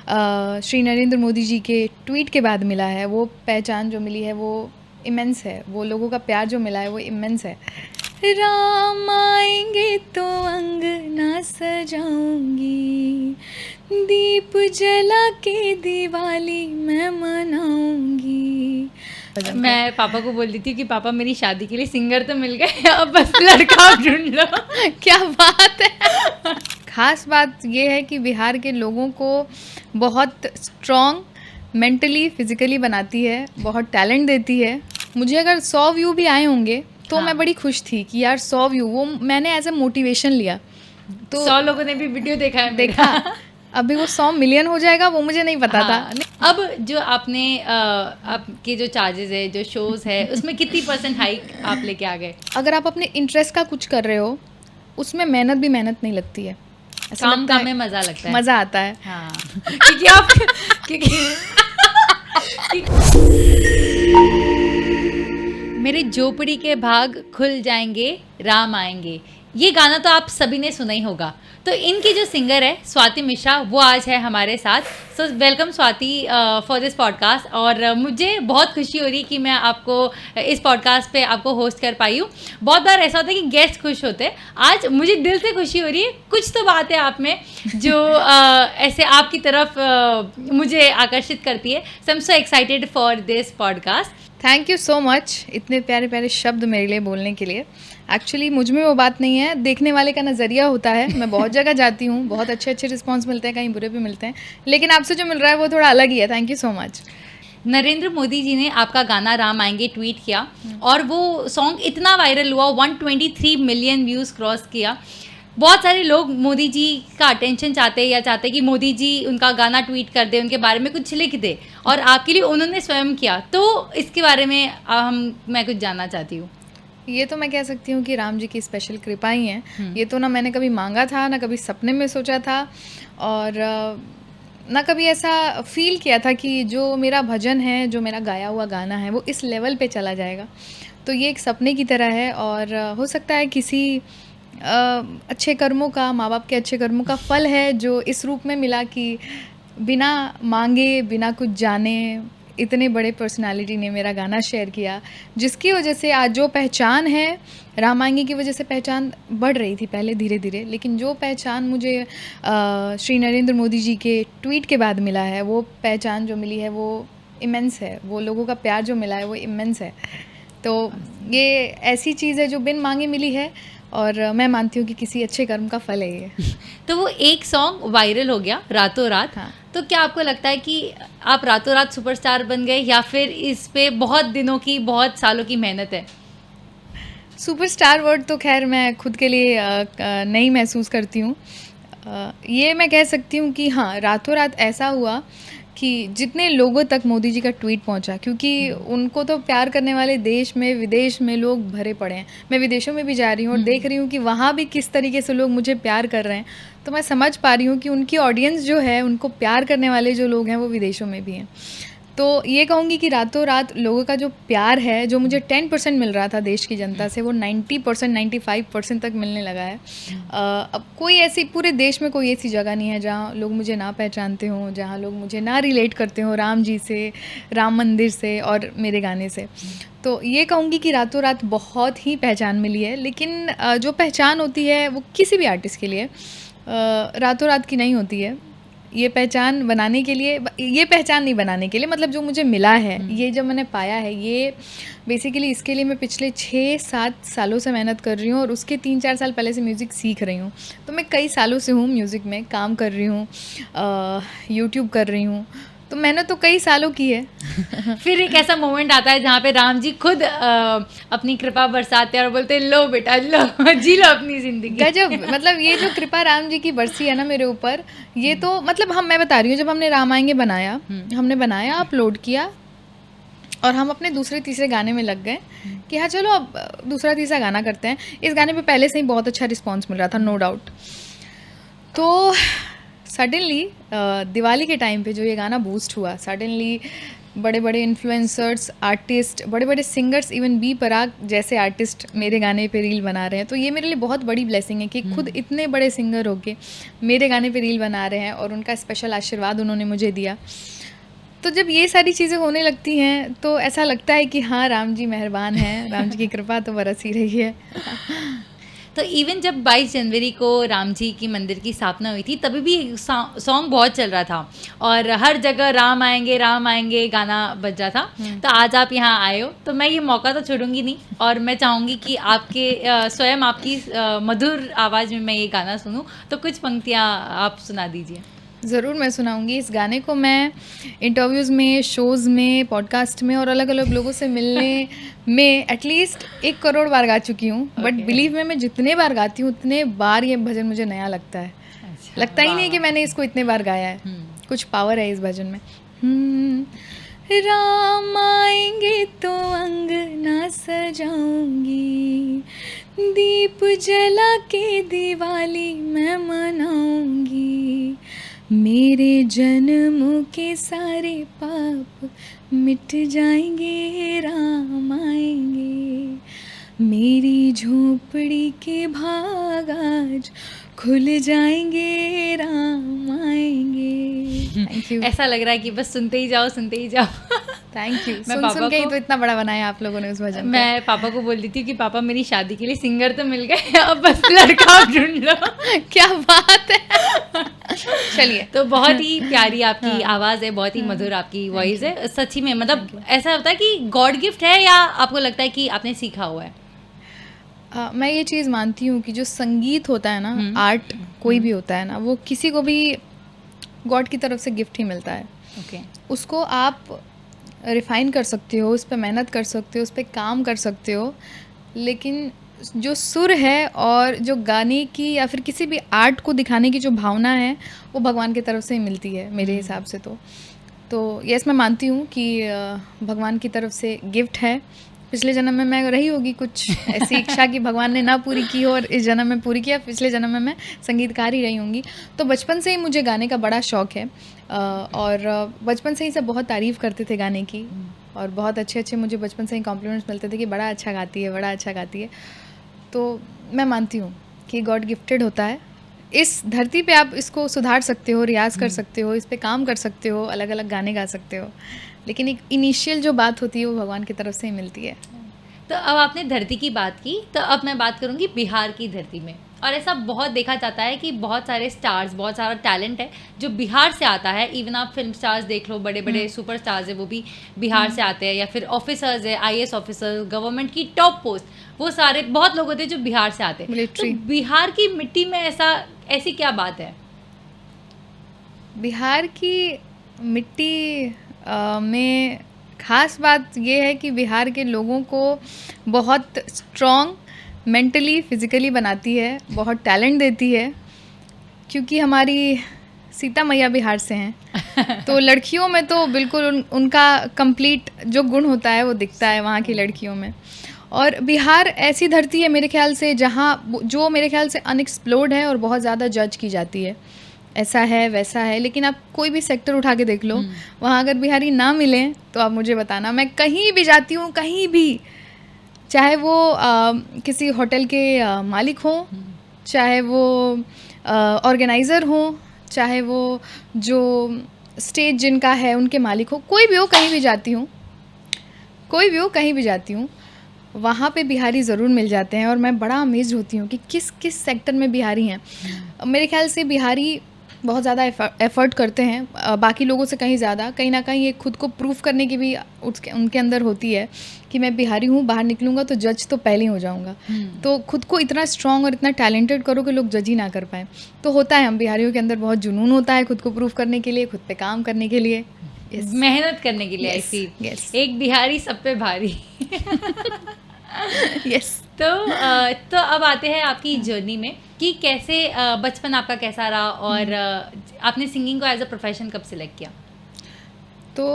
श्री नरेंद्र मोदी जी के ट्वीट के बाद मिला है, वो पहचान जो मिली है वो इमेंस है, वो लोगों का प्यार जो मिला है वो इमेंस है। राम आएंगे तो अंगना सजाऊंगी, दीप जला के दिवाली मैं मनाऊंगी। मैं पापा को बोल दी थी कि पापा मेरी शादी के लिए सिंगर तो मिल गए, अब बस लड़का ढूंढ लो। क्या बात है। खास बात ये है कि बिहार के लोगों को बहुत स्ट्रॉन्ग मेंटली फिजिकली बनाती है, बहुत टैलेंट देती है। मुझे अगर 100 व्यू भी आए होंगे तो हाँ। मैं बड़ी खुश थी कि यार 100 व्यू, वो मैंने एज ए मोटिवेशन लिया। तो 100 लोगों ने भी वीडियो देखा है मेरा। देखा अभी वो 100 मिलियन हो जाएगा वो मुझे नहीं पता था। अब जो आपने आपके जो चार्जेस है, जो शोज है, उसमें कितनी % हाइक आप लेके आ गए? अगर आप अपने इंटरेस्ट का कुछ कर रहे हो उसमें मेहनत भी मेहनत नहीं लगती है, ऐसा काम लगता है में मजा लगता है, मज़ा आता है। हाँ। क्योंकि आप मेरे झोपड़ी के भाग खुल जाएंगे, राम आएंगे, ये गाना तो आप सभी ने सुना ही होगा। तो इनकी जो सिंगर है स्वाति मिश्रा, वो आज है हमारे साथ। So welcome Swati for this podcast. और मुझे बहुत खुशी हो रही कि मैं आपको इस पॉडकास्ट पे आपको होस्ट कर पाई हूँ। बहुत बार ऐसा होता है कि गेस्ट खुश होते हैं, आज मुझे दिल से खुशी हो रही है। कुछ तो बात है आप में जो ऐसे आपकी तरफ मुझे आकर्षित करती है। So I am so excited for this podcast. Thank you so much इतने प्यारे प्यारे शब्द मेरे लिए बोलने के लिए। एक्चुअली मुझ में वो बात नहीं है, देखने वाले का नज़रिया होता है। मैं बहुत जगह जाती हूँ, बहुत अच्छे अच्छे रिस्पॉन्स मिलते हैं, कहीं बुरे भी मिलते हैं, लेकिन आपसे जो मिल रहा है वो थोड़ा अलग ही है। Thank you so much. Narendra Modi ji ने आपका गाना राम आएंगे ट्वीट किया और वो सॉन्ग इतना वायरल हुआ, 123 मिलियन व्यूज़ क्रॉस किया। बहुत सारे लोग मोदी जी का अटेंशन चाहते हैं या चाहते हैं कि मोदी जी उनका गाना ट्वीट कर दे, उनके बारे में कुछ लिख दे, और आपके लिए उन्होंने स्वयं किया। तो इसके बारे में मैं कुछ जानना चाहती हूँ। ये तो मैं कह सकती हूँ कि राम जी की स्पेशल कृपा ही है। ये तो ना मैंने कभी मांगा था, ना कभी सपने में सोचा था, और ना कभी ऐसा फील किया था कि जो मेरा भजन है, जो मेरा गाया हुआ गाना है, वो इस लेवल पे चला जाएगा। तो ये एक सपने की तरह है, और हो सकता है किसी अच्छे कर्मों का, माँ बाप के अच्छे कर्मों का फल है जो इस रूप में मिला कि बिना मांगे, बिना कुछ जाने इतने बड़े पर्सनालिटी ने मेरा गाना शेयर किया, जिसकी वजह से आज जो पहचान है, राम आएंगे की वजह से पहचान बढ़ रही थी पहले धीरे धीरे, लेकिन जो पहचान मुझे श्री नरेंद्र मोदी जी के ट्वीट के बाद मिला है, वो पहचान जो मिली है वो इमेंस है, वो लोगों का प्यार जो मिला है वो इमेंस है। तो ये ऐसी चीज़ है जो बिन मांगे मिली है, और मैं मानती हूँ कि किसी अच्छे कर्म का फल है ये। तो वो एक सॉन्ग वायरल हो गया रातों रात। हाँ। तो क्या आपको लगता है कि आप रातों रात सुपरस्टार बन गए, या फिर इस पे बहुत दिनों की, बहुत सालों की मेहनत है? सुपरस्टार वर्ड तो खैर मैं खुद के लिए नहीं महसूस करती हूँ। ये मैं कह सकती हूँ कि हाँ, रातों रात ऐसा हुआ कि जितने लोगों तक मोदी जी का ट्वीट पहुंचा, क्योंकि उनको तो प्यार करने वाले देश में विदेश में लोग भरे पड़े हैं। मैं विदेशों में भी जा रही हूँ और देख रही हूँ कि वहाँ भी किस तरीके से लोग मुझे प्यार कर रहे हैं। तो मैं समझ पा रही हूँ कि उनकी ऑडियंस जो है, उनको प्यार करने वाले जो लोग हैं वो विदेशों में भी हैं। तो ये कहूँगी कि रातों रात लोगों का जो प्यार है, जो मुझे 10% मिल रहा था देश की जनता से, वो 90% 95% तक मिलने लगा है। अब कोई ऐसी, पूरे देश में कोई ऐसी जगह नहीं है जहाँ लोग मुझे ना पहचानते हों, जहाँ लोग मुझे ना रिलेट करते हों राम जी से, राम मंदिर से और मेरे गाने से। तो ये कहूँगी कि रातों रात बहुत ही पहचान मिली है, लेकिन जो पहचान होती है वो किसी भी आर्टिस्ट के लिए रातों रात की नहीं होती है। ये पहचान बनाने के लिए, ये पहचान नहीं बनाने के लिए, मतलब जो मुझे मिला है, ये जब मैंने पाया है, ये बेसिकली इसके लिए मैं पिछले 6-7 सालों से मेहनत कर रही हूँ, और उसके 3-4 साल पहले से म्यूज़िक सीख रही हूँ। तो मैं कई सालों से हूँ म्यूज़िक में काम कर रही हूँ, यूट्यूब कर रही हूँ, तो मैंने तो कई सालों की है। फिर एक ऐसा मोमेंट आता है जहाँ पे राम जी खुद अपनी कृपा बरसाते हैं और बोलते हैं, लो बेटा लो, जी लो अपनी जिंदगी। गजब, मतलब ये जो कृपा राम जी की बरसी है ना मेरे ऊपर, ये तो मतलब मैं बता रही हूँ, जब हमने राम आएंगे बनाया, हमने बनाया, अपलोड किया, और हम अपने दूसरे तीसरे गाने में लग गए कि हाँ चलो अब दूसरा तीसरा गाना करते हैं। इस गाने पे पहले से ही बहुत अच्छा रिस्पांस मिल रहा था, नो डाउट। तो सडनली दिवाली के टाइम पे जो ये गाना बूस्ट हुआ, सडनली बड़े-बड़े इन्फ्लुएंसर्स, आर्टिस्ट, बड़े-बड़े सिंगर्स, इवन बी पराग जैसे आर्टिस्ट मेरे गाने पे रील बना रहे हैं। तो ये मेरे लिए बहुत बड़ी ब्लेसिंग है कि खुद इतने बड़े सिंगर होके मेरे गाने पे रील बना रहे हैं और उनका स्पेशल आशीर्वाद उन्होंने मुझे दिया। तो जब ये सारी चीज़ें होने लगती हैं तो ऐसा लगता है कि हाँ, राम जी मेहरबान हैं, राम जी की कृपा तो बरस ही रही है। तो इवन जब 22 जनवरी को राम जी की मंदिर की स्थापना हुई थी तभी भी सॉन्ग बहुत चल रहा था और हर जगह राम आएंगे गाना बज रहा था। तो आज आप यहाँ आए हो तो मैं ये मौका तो छोड़ूंगी नहीं और मैं चाहूँगी कि आपके स्वयं आपकी मधुर आवाज़ में मैं ये गाना सुनूं। तो कुछ पंक्तियाँ आप सुना दीजिए। ज़रूर मैं सुनाऊंगी। इस गाने को मैं इंटरव्यूज़ में, शोज़ में, पॉडकास्ट में और अलग-अलग लोगों से मिलने में एटलीस्ट 1 करोड़ बार गा चुकी हूँ। बट बिलीव में, मैं जितने बार गाती हूँ उतने बार ये भजन मुझे नया लगता है। अच्छा, लगता ही वाह, नहीं है कि वाह। मैंने इसको इतने बार गाया है। कुछ पावर है इस भजन में। राम आएंगे तो अंगना सजाऊंगी, दीप जला के दिवाली मैं मनाऊंगी, मेरे जन्म के सारे पाप मिट जाएंगे, राम आएंगे, मेरी झोपड़ी के भाग आज खुल जाएंगे, राम आएंगे। थैंक यू, ऐसा लग रहा है कि बस सुनते ही जाओ सुनते ही जाओ। Thank you. मैं सुन पापा सुन के ही को तो इतना बड़ा बनाया आप लोगों ने उस भजन को। मैं पापा को बोल देती हूँ कि पापा मेरी शादी के लिए सिंगर तो मिल गए, अब बस लड़का आप ढूंढ लो। क्या बात है। चलिए। तो बहुत ही प्यारी आपकी आवाज़ है, बहुत ही मधुर आपकी वॉइस है सच्ची में। मतलब ऐसा होता है कि गॉड गिफ्ट है या आपको लगता है कि आपने सीखा हुआ है? मैं ये चीज़ मानती हूँ कि जो संगीत होता है ना, आर्ट कोई भी होता है ना, वो किसी को भी गॉड की तरफ से गिफ्ट ही मिलता है। ओके। उसको आप रिफ़ाइन कर सकते हो, उस पे मेहनत कर सकते हो, उस पे काम कर सकते हो, लेकिन जो सुर है और जो गाने की या फिर किसी भी आर्ट को दिखाने की जो भावना है, वो भगवान की तरफ से ही मिलती है मेरे हिसाब से। तो यस, मैं मानती हूँ कि भगवान की तरफ से गिफ्ट है। पिछले जन्म में मैं रही होगी कुछ ऐसी इच्छा कि भगवान ने ना पूरी की हो और इस जन्म में पूरी किया, पिछले जन्म में मैं संगीतकार ही रही होंगी। तो बचपन से ही मुझे गाने का बड़ा शौक़ है और बचपन से ही सब बहुत तारीफ़ करते थे गाने की और बहुत अच्छे मुझे बचपन से ही कॉम्प्लीमेंट्स मिलते थे कि बड़ा अच्छा गाती है, बड़ा अच्छा गाती है। तो मैं मानती हूँ कि गॉड गिफ्टेड होता है। इस धरती पे आप इसको सुधार सकते हो, रियाज कर सकते हो, इस पे काम कर सकते हो, अलग अलग गाने गा सकते हो, लेकिन एक इनिशियल जो बात होती है वो भगवान की तरफ से ही मिलती है। तो अब आपने धरती की बात की, तो अब मैं बात करूंगी बिहार की धरती में। और ऐसा बहुत देखा जाता है कि बहुत सारे स्टार्स, बहुत सारा टैलेंट है जो बिहार से आता है। इवन आप फिल्म स्टार्स देख लो, बड़े बड़े सुपर स्टार्स है वो भी बिहार से आते हैं, या फिर ऑफिसर्स है, IAS ऑफिसर, गवर्नमेंट की टॉप पोस्ट, वो सारे बहुत लोग होते हैं जो बिहार से आते हैं। तो मिलिट्री। बिहार की मिट्टी में ऐसी क्या बात है? बिहार की मिट्टी में ख़ास बात ये है कि बिहार के लोगों को बहुत स्ट्रॉन्ग मेंटली, फिज़िकली बनाती है, बहुत टैलेंट देती है, क्योंकि हमारी सीता मैया बिहार से हैं। तो लड़कियों में तो बिल्कुल उनका कंप्लीट जो गुण होता है वो दिखता है वहाँ की लड़कियों में। और बिहार ऐसी धरती है मेरे ख्याल से जहाँ जो मेरे ख्याल से अनएक्सप्लोर्ड है और बहुत ज़्यादा जज की जाती है, ऐसा है वैसा है, लेकिन आप कोई भी सेक्टर उठा के देख लो, वहाँ अगर बिहारी ना मिलें तो आप मुझे बताना। मैं कहीं भी जाती हूँ, कहीं भी, चाहे वो किसी होटल के मालिक हों, चाहे वो ऑर्गेनाइज़र हों, चाहे वो जो स्टेज जिनका है उनके मालिक हो, कोई भी हो, कहीं भी जाती हूँ, कोई भी हो, कहीं भी जाती हूँ, वहाँ पे बिहारी ज़रूर मिल जाते हैं। और मैं बड़ा अमेज़्ड होती हूँ कि किस किस सेक्टर में बिहारी हैं। मेरे ख्याल से बिहारी बहुत ज़्यादा एफ़र्ट करते हैं, बाकी लोगों से कहीं ज़्यादा। कहीं ना कहीं ये खुद को प्रूफ करने की भी उनके अंदर होती है कि मैं बिहारी हूँ, बाहर निकलूँगा तो जज तो पहले ही हो जाऊँगा। तो खुद को इतना स्ट्रॉन्ग और इतना टैलेंटेड करो कि लोग जज ही ना कर पाएँ। तो होता है, हम बिहारियों के अंदर बहुत जुनून होता है खुद को प्रूफ करने के लिए, खुद पे काम करने के लिए, मेहनत करने के लिए। ऐसी एक बिहारी सब पे भारी। यस। तो अब आते हैं आपकी जर्नी में कि कैसे बचपन आपका कैसा रहा और आपने सिंगिंग को एज अ प्रोफेशन कब सिलेक्ट किया? तो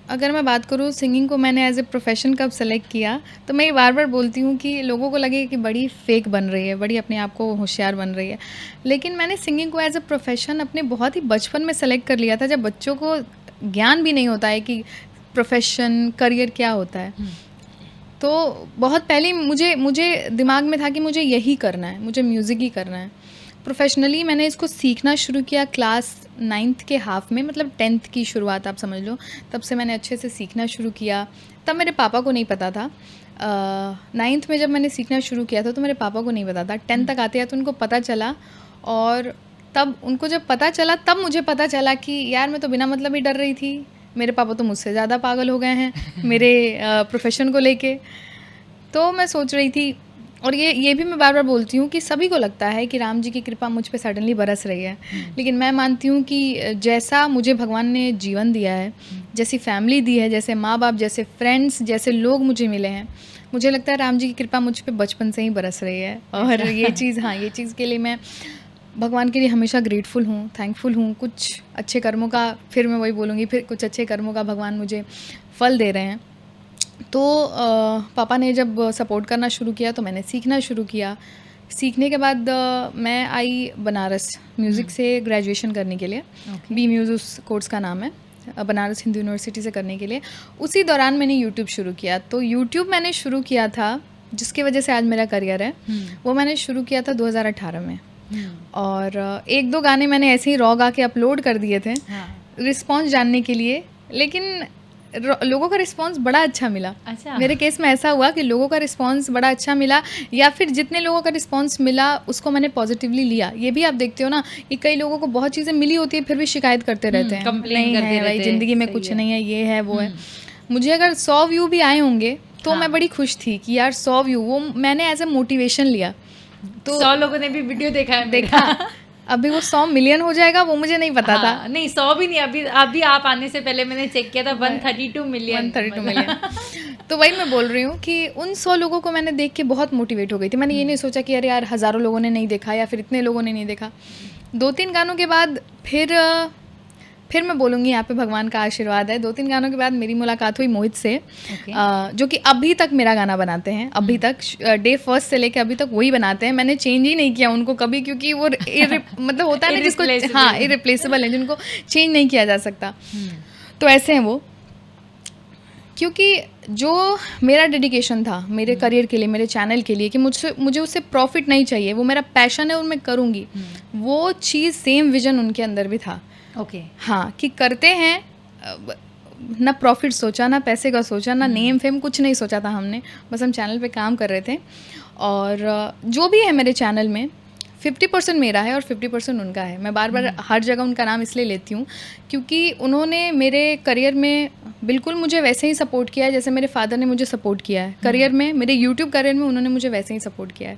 अगर मैं बात करूँ सिंगिंग को मैंने एज ए प्रोफेशन कब सेलेक्ट किया, तो मैं ये बार बार बोलती हूँ कि लोगों को लगे कि बड़ी फेक बन रही है, बड़ी अपने आप को होशियार बन रही है, लेकिन मैंने सिंगिंग को एज ए प्रोफेशन अपने बहुत ही बचपन में सेलेक्ट कर लिया था, जब बच्चों को ज्ञान भी नहीं होता है कि प्रोफेशन, करियर क्या होता है। तो बहुत पहले ही मुझे दिमाग में था कि मुझे यही करना है, मुझे म्यूज़िक ही करना है। प्रोफेशनली मैंने इसको सीखना शुरू किया क्लास 9th के हाफ में, मतलब 10th की शुरुआत आप समझ लो, तब से मैंने अच्छे से सीखना शुरू किया। तब मेरे पापा को नहीं पता था। 9th में जब मैंने सीखना शुरू किया था तो मेरे पापा को नहीं पता था। 10th तक आते आते उनको पता चला, और तब उनको जब पता चला तब मुझे पता चला कि यार मैं तो बिना मतलब ही डर रही थी। मेरे पापा तो मुझसे ज़्यादा पागल हो गए हैं मेरे प्रोफेशन को लेके। तो मैं सोच रही थी, और ये भी मैं बार बार बोलती हूँ कि सभी को लगता है कि राम जी की कृपा मुझ पे सडनली बरस रही है, लेकिन मैं मानती हूँ कि जैसा मुझे भगवान ने जीवन दिया है, जैसी फैमिली दी है, जैसे माँ बाप, जैसे फ्रेंड्स, जैसे लोग मुझे मिले हैं, मुझे लगता है राम जी की कृपा मुझ पे बचपन से ही बरस रही है। और ये चीज़ के लिए मैं भगवान के लिए हमेशा ग्रेटफुल हूँ, थैंकफुल हूँ। कुछ अच्छे कर्मों का, फिर मैं वही बोलूँगी, फिर कुछ अच्छे कर्मों का भगवान मुझे फल दे रहे हैं। तो पापा ने जब सपोर्ट करना शुरू किया तो मैंने सीखना शुरू किया। सीखने के बाद मैं आई बनारस म्यूज़िक से ग्रेजुएशन करने के लिए। बी म्यूज़ उस कोर्स का नाम है, बनारस हिंदू यूनिवर्सिटी से करने के लिए। उसी दौरान मैंने यूट्यूब शुरू किया। तो यूट्यूब मैंने शुरू किया था, जिसकी वजह से आज मेरा करियर है, वो मैंने शुरू किया था 2018 में। और 1-2 गाने मैंने ऐसे ही रॉ गा के अपलोड कर दिए थे रिस्पॉन्स जानने के लिए, लेकिन लोगों का रिस्पांस बड़ा अच्छा मिला। अच्छा। मेरे केस में ऐसा हुआ कि लोगों का रिस्पांस बड़ा अच्छा मिला, या फिर जितने लोगों का रिस्पांस मिला उसको मैंने पॉजिटिवली लिया। ये भी आप देखते हो ना कि कई लोगों को बहुत चीज़ें मिली होती है फिर भी शिकायत करते रहते हैं, नहीं है भाई, ज़िंदगी में कुछ नहीं है, ये है वो है। मुझे अगर 100 व्यू भी आए होंगे तो मैं बड़ी खुश थी कि यार 100 व्यू, वो मैंने एज ए मोटिवेशन लिया। तो 100 लोगों ने भी वीडियो देखा है, देखा। अभी वो 100 मिलियन हो जाएगा वो मुझे नहीं पता था। नहीं 100 भी नहीं, अभी आप आने से पहले मैंने चेक किया था 132 मिलियन। तो वही मैं बोल रही हूँ कि उन 100 लोगों को मैंने देख के बहुत मोटिवेट हो गई थी। मैंने ये नहीं सोचा कि अरे यार हज़ारों लोगों ने नहीं देखा या फिर इतने लोगों ने नहीं देखा। 2-3 गानों के बाद फिर मैं बोलूँगी यहाँ पे भगवान का आशीर्वाद है। 2-3 गानों के बाद मेरी मुलाकात हुई मोहित से, जो कि अभी तक मेरा गाना बनाते हैं। अभी तक डे फर्स्ट से लेके अभी तक वही बनाते हैं। मैंने चेंज ही नहीं किया उनको कभी, क्योंकि वो मतलब होता है ना जिसको, हाँ, इरिप्लेसेबल है, जिनको चेंज नहीं किया जा सकता। तो ऐसे हैं वो, क्योंकि जो मेरा डेडिकेशन था मेरे करियर के लिए, मेरे चैनल के लिए, कि मुझे उससे प्रॉफिट नहीं चाहिए, वो मेरा पैशन है और मैं करूँगी, वो चीज़ सेम विजन उनके अंदर भी था। हाँ, कि करते हैं, ना प्रॉफिट सोचा, ना पैसे का सोचा, ना नेम फेम, कुछ नहीं सोचा था हमने, बस हम चैनल पे काम कर रहे थे। और जो भी है मेरे चैनल में 50% मेरा है और 50% उनका है। मैं बार बार हर जगह उनका नाम इसलिए लेती हूँ क्योंकि उन्होंने मेरे करियर में बिल्कुल मुझे वैसे ही सपोर्ट किया है जैसे मेरे फादर ने मुझे सपोर्ट किया है करियर में, मेरे यूट्यूब करियर में उन्होंने मुझे वैसे ही सपोर्ट किया है।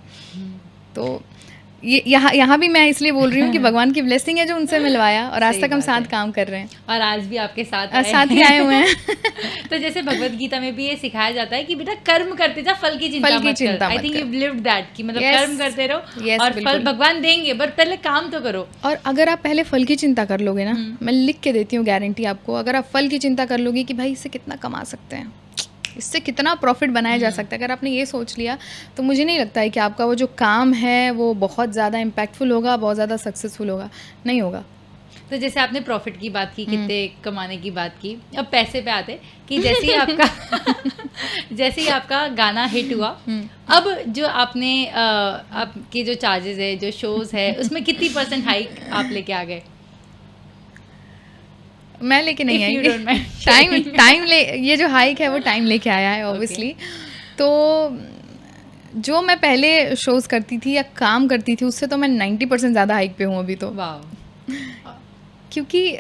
तो ये यहाँ भी मैं इसलिए बोल रही हूँ कि भगवान की ब्लेसिंग है जो उनसे मिलवाया, और आज तक हम साथ काम कर रहे हैं और आज भी आपके साथ ही आए हुए हैं। तो जैसे भगवत गीता में भी ये सिखाया जाता है कि बेटा कर्म करते जा, फल की चिंता मत कर। I think you lived that कि मतलब कर्म करते रहो और फल भगवान देंगे, बट पहले काम तो करो। और अगर आप पहले फल की चिंता कर लोगे ना, मैं लिख के देती हूँ गारंटी आपको, अगर आप फल की चिंता कर लोगे कि भाई इससे कितना कमा सकते हैं, इससे कितना प्रॉफिट बनाया जा सकता है, अगर आपने ये सोच लिया तो मुझे नहीं लगता है कि आपका वो जो काम है वो बहुत ज़्यादा इम्पैक्टफुल होगा, बहुत ज़्यादा सक्सेसफुल होगा, नहीं होगा। तो जैसे आपने प्रॉफिट की बात की, कितने कमाने की बात की, अब पैसे पे आते कि जैसे ही आपका गाना हिट हुआ, अब जो आपने आपके जो चार्जेस है, जो शोज़ है, उसमें कितनी % हाइक आप लेके आ गए? मैं लेके नहीं आई, टाइम ये जो हाइक है वो टाइम लेके आया है ऑब्वियसली। तो जो मैं पहले शोज़ करती थी या काम करती थी उससे तो मैं 90% ज़्यादा हाइक पे हूँ अभी तो। क्योंकि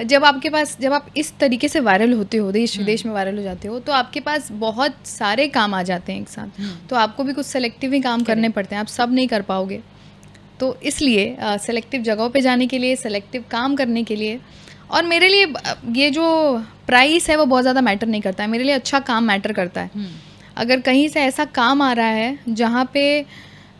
जब आप इस तरीके से वायरल होते हो, देश विदेश में वायरल हो जाते हो, तो आपके पास बहुत सारे काम आ जाते हैं एक साथ, तो आपको भी कुछ सेलेक्टिव ही काम करने पड़ते हैं, आप सब नहीं कर पाओगे। तो इसलिए सेलेक्टिव जगहों पे जाने के लिए, सेलेक्टिव काम करने के लिए, और मेरे लिए ये जो प्राइस है वो बहुत ज़्यादा मैटर नहीं करता है, मेरे लिए अच्छा काम मैटर करता है। अगर कहीं से ऐसा काम आ रहा है जहाँ पे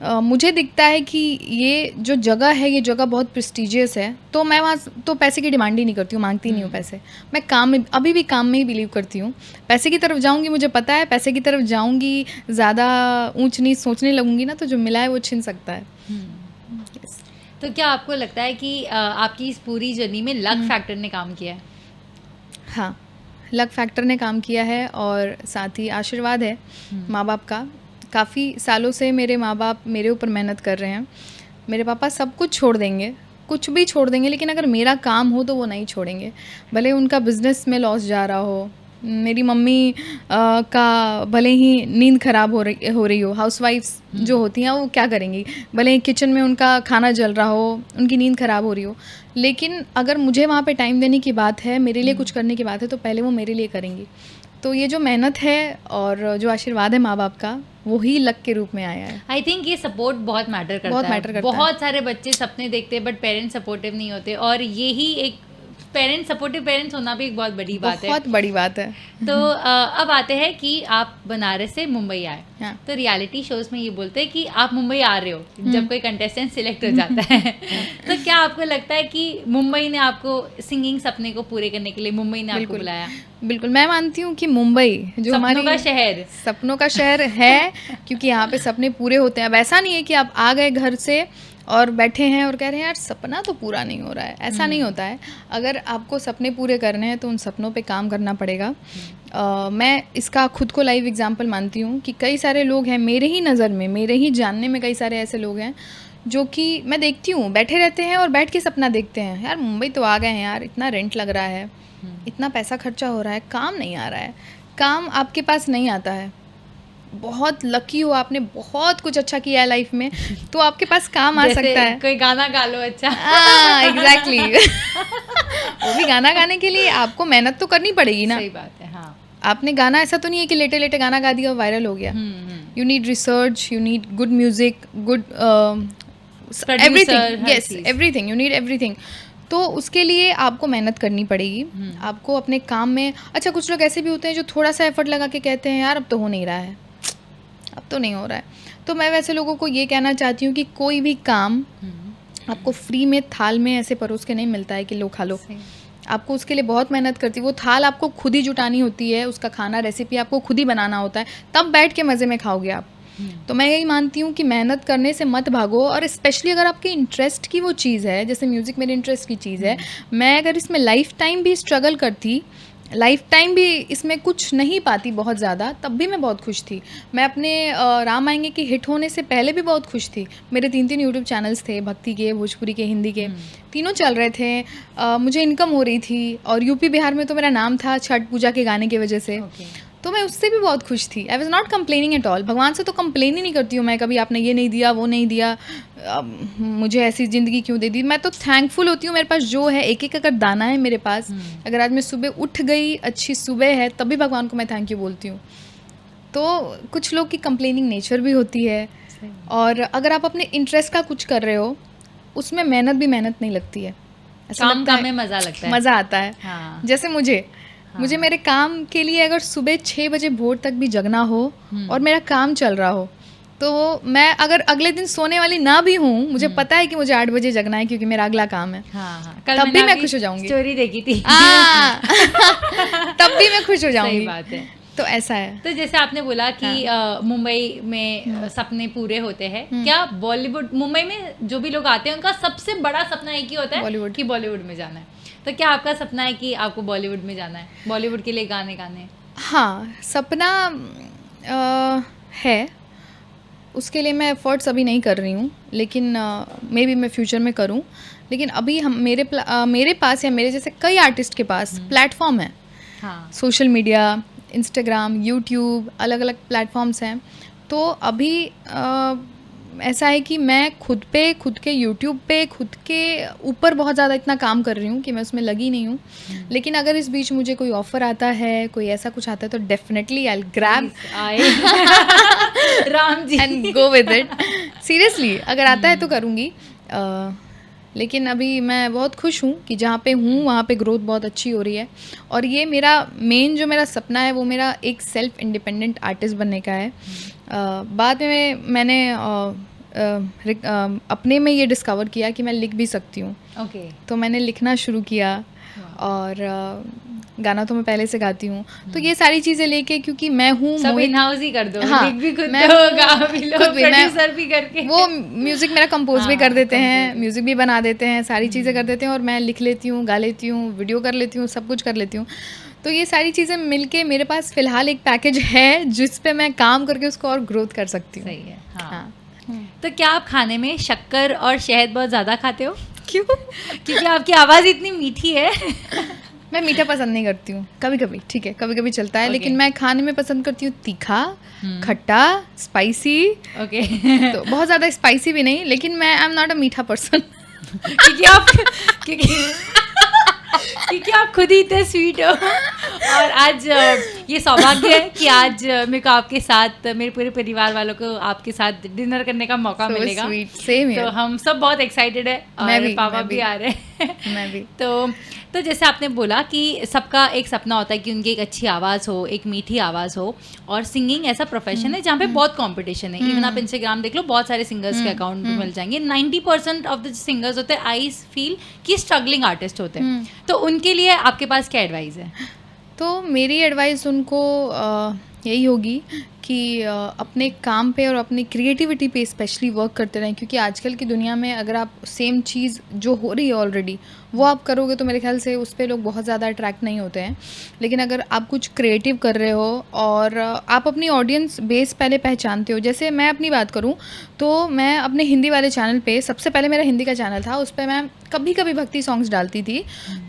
मुझे दिखता है कि ये जो जगह है, ये जगह बहुत प्रेस्टिजियस है, तो मैं वहाँ तो पैसे की डिमांड ही नहीं करती हूँ, मांगती नहीं हूँ पैसे। मैं काम में, अभी भी काम में ही बिलीव करती हूँ। पैसे की तरफ जाऊँगी, मुझे पता है पैसे की तरफ जाऊँगी, ज़्यादा ऊंच नीच सोचने लगूँगी ना, तो जो मिला है वो छिन सकता है। तो क्या आपको लगता है कि आपकी इस पूरी जर्नी में लक फैक्टर ने काम किया है? हाँ, लक फैक्टर ने काम किया है और साथ ही आशीर्वाद है माँ बाप का। काफ़ी सालों से मेरे माँ बाप मेरे ऊपर मेहनत कर रहे हैं। मेरे पापा सब कुछ छोड़ देंगे, कुछ भी छोड़ देंगे, लेकिन अगर मेरा काम हो तो वो नहीं छोड़ेंगे, भले उनका बिज़नेस में लॉस जा रहा हो। मेरी मम्मी का भले ही नींद ख़राब हो रही हो, हाउसवाइफ्स जो होती हैं वो क्या करेंगी, भले ही किचन में उनका खाना जल रहा हो, उनकी नींद ख़राब हो रही हो, लेकिन अगर मुझे वहाँ पे टाइम देने की बात है, मेरे लिए कुछ करने की बात है, तो पहले वो मेरे लिए करेंगी। तो ये जो मेहनत है और जो आशीर्वाद है माँ बाप का, वही लक के रूप में आया है। आई थिंक ये सपोर्ट बहुत मैटर करता बहुत है। मैटर करता है। बहुत सारे बच्चे सपने देखते हैं बट पेरेंट्स सपोर्टिव नहीं होते, और यही एक सपोर्टिव पेरेंट्स होना भी एक बहुत बड़ी बात है। बहुत बड़ी बात है। तो अब आते हैं कि आप बनारस से मुंबई आए। हाँ। तो रियलिटी शोज में ये बोलते हैं कि आप मुंबई आ रहे हो जब कोई कंटेस्टेंट सिलेक्ट हो जाता है। तो क्या आपको लगता है कि मुंबई ने आपको सिंगिंग सपने को पूरे करने के लिए मुंबई ने आपको बुलाया? बिल्कुल, मैं मानती हूँ कि मुंबई जो हमारी सपनों का शहर है, क्योंकि यहाँ पे सपने पूरे होते हैं। अब ऐसा नहीं है कि आप आ गए घर से और बैठे हैं और कह रहे हैं यार सपना तो पूरा नहीं हो रहा है, ऐसा नहीं होता है। अगर आपको सपने पूरे करने हैं तो उन सपनों पे काम करना पड़ेगा। मैं इसका खुद को लाइव एग्जांपल मानती हूँ कि कई सारे लोग हैं मेरे ही नज़र में, मेरे ही जानने में कई सारे ऐसे लोग हैं जो कि मैं देखती हूँ बैठे रहते हैं और बैठ के सपना देखते हैं, यार मुंबई तो आ गए हैं यार, इतना रेंट लग रहा है, इतना पैसा खर्चा हो रहा है, काम नहीं आ रहा है, काम आपके पास नहीं आता है। बहुत लकी हो, आपने बहुत कुछ अच्छा किया है लाइफ में, तो आपके पास काम आ सकता है। कोई गाना गा लो अच्छा। एग्जैक्टली। वो भी गाना गाने के लिए आपको मेहनत तो करनी पड़ेगी ना। सही बात है। हाँ, आपने गाना ऐसा तो नहीं है कि लेटे लेटे गाना गा दिया वायरल हो गया। You need research, you need good music, good everything, yes everything, you need everything. तो उसके लिए आपको मेहनत करनी पड़ेगी। आपको अपने काम में, अच्छा कुछ लोग ऐसे भी होते हैं जो थोड़ा सा एफर्ट लगा के कहते हैं यार अब तो हो नहीं रहा है, अब तो नहीं हो रहा है। तो मैं वैसे लोगों को ये कहना चाहती हूँ कि कोई भी काम आपको फ्री में थाल में ऐसे परोस के नहीं मिलता है कि लो खा लो। आपको उसके लिए बहुत मेहनत करती है, वो थाल आपको खुद ही जुटानी होती है, उसका खाना रेसिपी आपको खुद ही बनाना होता है, तब बैठ के मज़े में खाओगे आप। तो मैं यही मानती हूँ कि मेहनत करने से मत भागो, और स्पेशली अगर आपके इंटरेस्ट की वो चीज़ है, जैसे म्यूज़िक मेरे इंटरेस्ट की चीज़ है, मैं अगर इसमें लाइफ टाइम भी स्ट्रगल करती, लाइफ टाइम भी इसमें कुछ नहीं पाती बहुत ज़्यादा, तब भी मैं बहुत खुश थी। मैं अपने राम आएंगे के हिट होने से पहले भी बहुत खुश थी। मेरे 3 यूट्यूब चैनल्स थे, भक्ति के, भोजपुरी के, हिंदी के, तीनों चल रहे थे। मुझे इनकम हो रही थी, और यूपी बिहार में तो मेरा नाम था छठ पूजा के गाने की वजह से। तो मैं उससे भी बहुत खुश थी। I was not complaining at all. भगवान से तो कंप्लेन ही नहीं करती हूँ मैं कभी, आपने ये नहीं दिया, वो नहीं दिया, मुझे ऐसी ज़िंदगी क्यों दे दी। मैं तो थैंकफुल होती हूँ मेरे पास जो है, एक एक अगर दाना है मेरे पास, अगर आज मैं सुबह उठ गई, अच्छी सुबह है, तब भी भगवान को मैं थैंक यू बोलती हूँ। तो कुछ लोग की कंप्लेनिंग नेचर भी होती है, और अगर आप अपने इंटरेस्ट का कुछ कर रहे हो, उसमें मेहनत भी मेहनत नहीं लगती है, ऐसा लगता है, मज़ा लगता है, मज़ा आता है। हाँ। जैसे मुझे मेरे काम के लिए अगर सुबह 6 बजे भोर तक भी जगना हो और मेरा काम चल रहा हो, तो मैं अगर अगले दिन सोने वाली ना भी हूँ, मुझे पता है कि मुझे 8 बजे जगना है क्योंकि मेरा अगला काम है। तब भी मैं खुश हो जाऊंगी। स्टोरी देखी थी। तब भी मैं खुश हो जाऊंगी। सही बात है। तो ऐसा है। तो जैसे आपने बोला कि मुंबई में सपने पूरे होते हैं, क्या बॉलीवुड, मुंबई में जो भी लोग आते हैं उनका सबसे बड़ा सपना एक ही होता है बॉलीवुड, कि बॉलीवुड में जाना है। तो क्या आपका सपना है कि आपको बॉलीवुड में जाना है, बॉलीवुड के लिए गाने गाने? हाँ, सपना है, उसके लिए मैं एफर्ट्स अभी नहीं कर रही हूँ, लेकिन मे बी मैं फ्यूचर में करूँ। लेकिन अभी मेरे पास या मेरे जैसे कई आर्टिस्ट के पास प्लेटफॉर्म है। हाँ। सोशल मीडिया, इंस्टाग्राम, यूट्यूब, अलग अलग प्लेटफॉर्म्स हैं। तो अभी ऐसा है कि मैं खुद के यूट्यूब पे खुद के ऊपर बहुत ज़्यादा इतना काम कर रही हूँ कि मैं उसमें लगी नहीं हूँ। लेकिन अगर इस बीच मुझे कोई ऑफ़र आता है, कोई ऐसा कुछ आता है, तो definitely I will grab Ram ji and go with it. Seriously अगर आता है तो करूँगी। लेकिन अभी मैं बहुत खुश हूँ कि जहाँ पे हूँ वहाँ पे ग्रोथ बहुत अच्छी हो रही है। और ये मेरा जो मेरा सपना है वो मेरा एक सेल्फ इंडिपेंडेंट आर्टिस्ट बनने का है। बाद में मैंने अपने में ये डिस्कवर किया कि मैं लिख भी सकती हूँ। Okay. तो मैंने लिखना शुरू किया और गाना तो मैं पहले से गाती हूँ, तो ये सारी चीज़ें लेके, क्योंकि मैं हूँ सब मोहित। इन हाउस ही कर दो, हाँ, लिख भी खुद मैं दो, गा भी लो, खुद भी, मैं प्रोड्यूसर भी करके। वो म्यूज़िक मेरा कंपोज भी हाँ, कर देते हैं, कंपोज। म्यूज़िक भी बना देते हैं, सारी चीज़ें कर देते हैं, और मैं लिख लेती हूँ, गा लेती हूँ, वीडियो कर लेती हूँ, सब कुछ कर लेती हूँ। तो ये सारी चीज़ें मिलके मेरे पास फ़िलहाल एक पैकेज है जिस पे मैं काम करके उसको और ग्रोथ कर सकती हूँ। सही है, हाँ। हाँ। तो क्या आप खाने में शक्कर और शहद बहुत ज़्यादा खाते हो? क्यों? क्योंकि आपकी आवाज़ इतनी मीठी है। मैं मीठा पसंद नहीं करती हूँ, कभी-कभी ठीक है, कभी-कभी चलता है, ओके। लेकिन मैं खाने में पसंद करती हूँ तीखा, खट्टा, स्पाइसी। ओके। तो बहुत ज़्यादा स्पाइसी भी नहीं, लेकिन मैं आई एम नॉट अ मीठा पर्सन। क्योंकि आप क्योंकि क्योंकि आप खुद ही इतने स्वीट हो। और आज ये सौभाग्य है कि आज मेरे को आपके साथ, मेरे पूरे परिवार वालों को आपके साथ डिनर करने का मौका So मिलेगा। sweet, same तो here. हम सब बहुत एक्साइटेड है, मैं और भी, पापा मैं भी भी। आ रहे हैं। मैं भी। तो जैसे आपने बोला कि सबका एक सपना होता है कि उनकी एक अच्छी आवाज़ हो, एक मीठी आवाज़ हो, और सिंगिंग ऐसा प्रोफेशन है जहाँ पे बहुत कंपटीशन है। इवन आप इंस्टाग्राम देख लो, बहुत सारे सिंगर्स के अकाउंट मिल जाएंगे। 90% ऑफ द सिंगर्स होते हैं, आई फील कि स्ट्रगलिंग आर्टिस्ट होते हैं। तो उनके लिए आपके पास क्या एडवाइस है? तो मेरी एडवाइस उनको यही होगी कि अपने काम पे और अपनी क्रिएटिविटी पे स्पेशली वर्क करते रहें, क्योंकि आजकल की दुनिया में अगर आप सेम चीज़ जो हो रही है ऑलरेडी वो आप करोगे तो मेरे ख्याल से उस पे लोग बहुत ज़्यादा अट्रैक्ट नहीं होते हैं। लेकिन अगर आप कुछ क्रिएटिव कर रहे हो और आप अपनी ऑडियंस बेस पहले पहचानते हो, जैसे मैं अपनी बात करूं तो मैं अपने हिंदी वाले चैनल पे, सबसे पहले मेरा हिंदी का चैनल था, उस पर मैं कभी कभी भक्ति सॉन्ग्स डालती थी।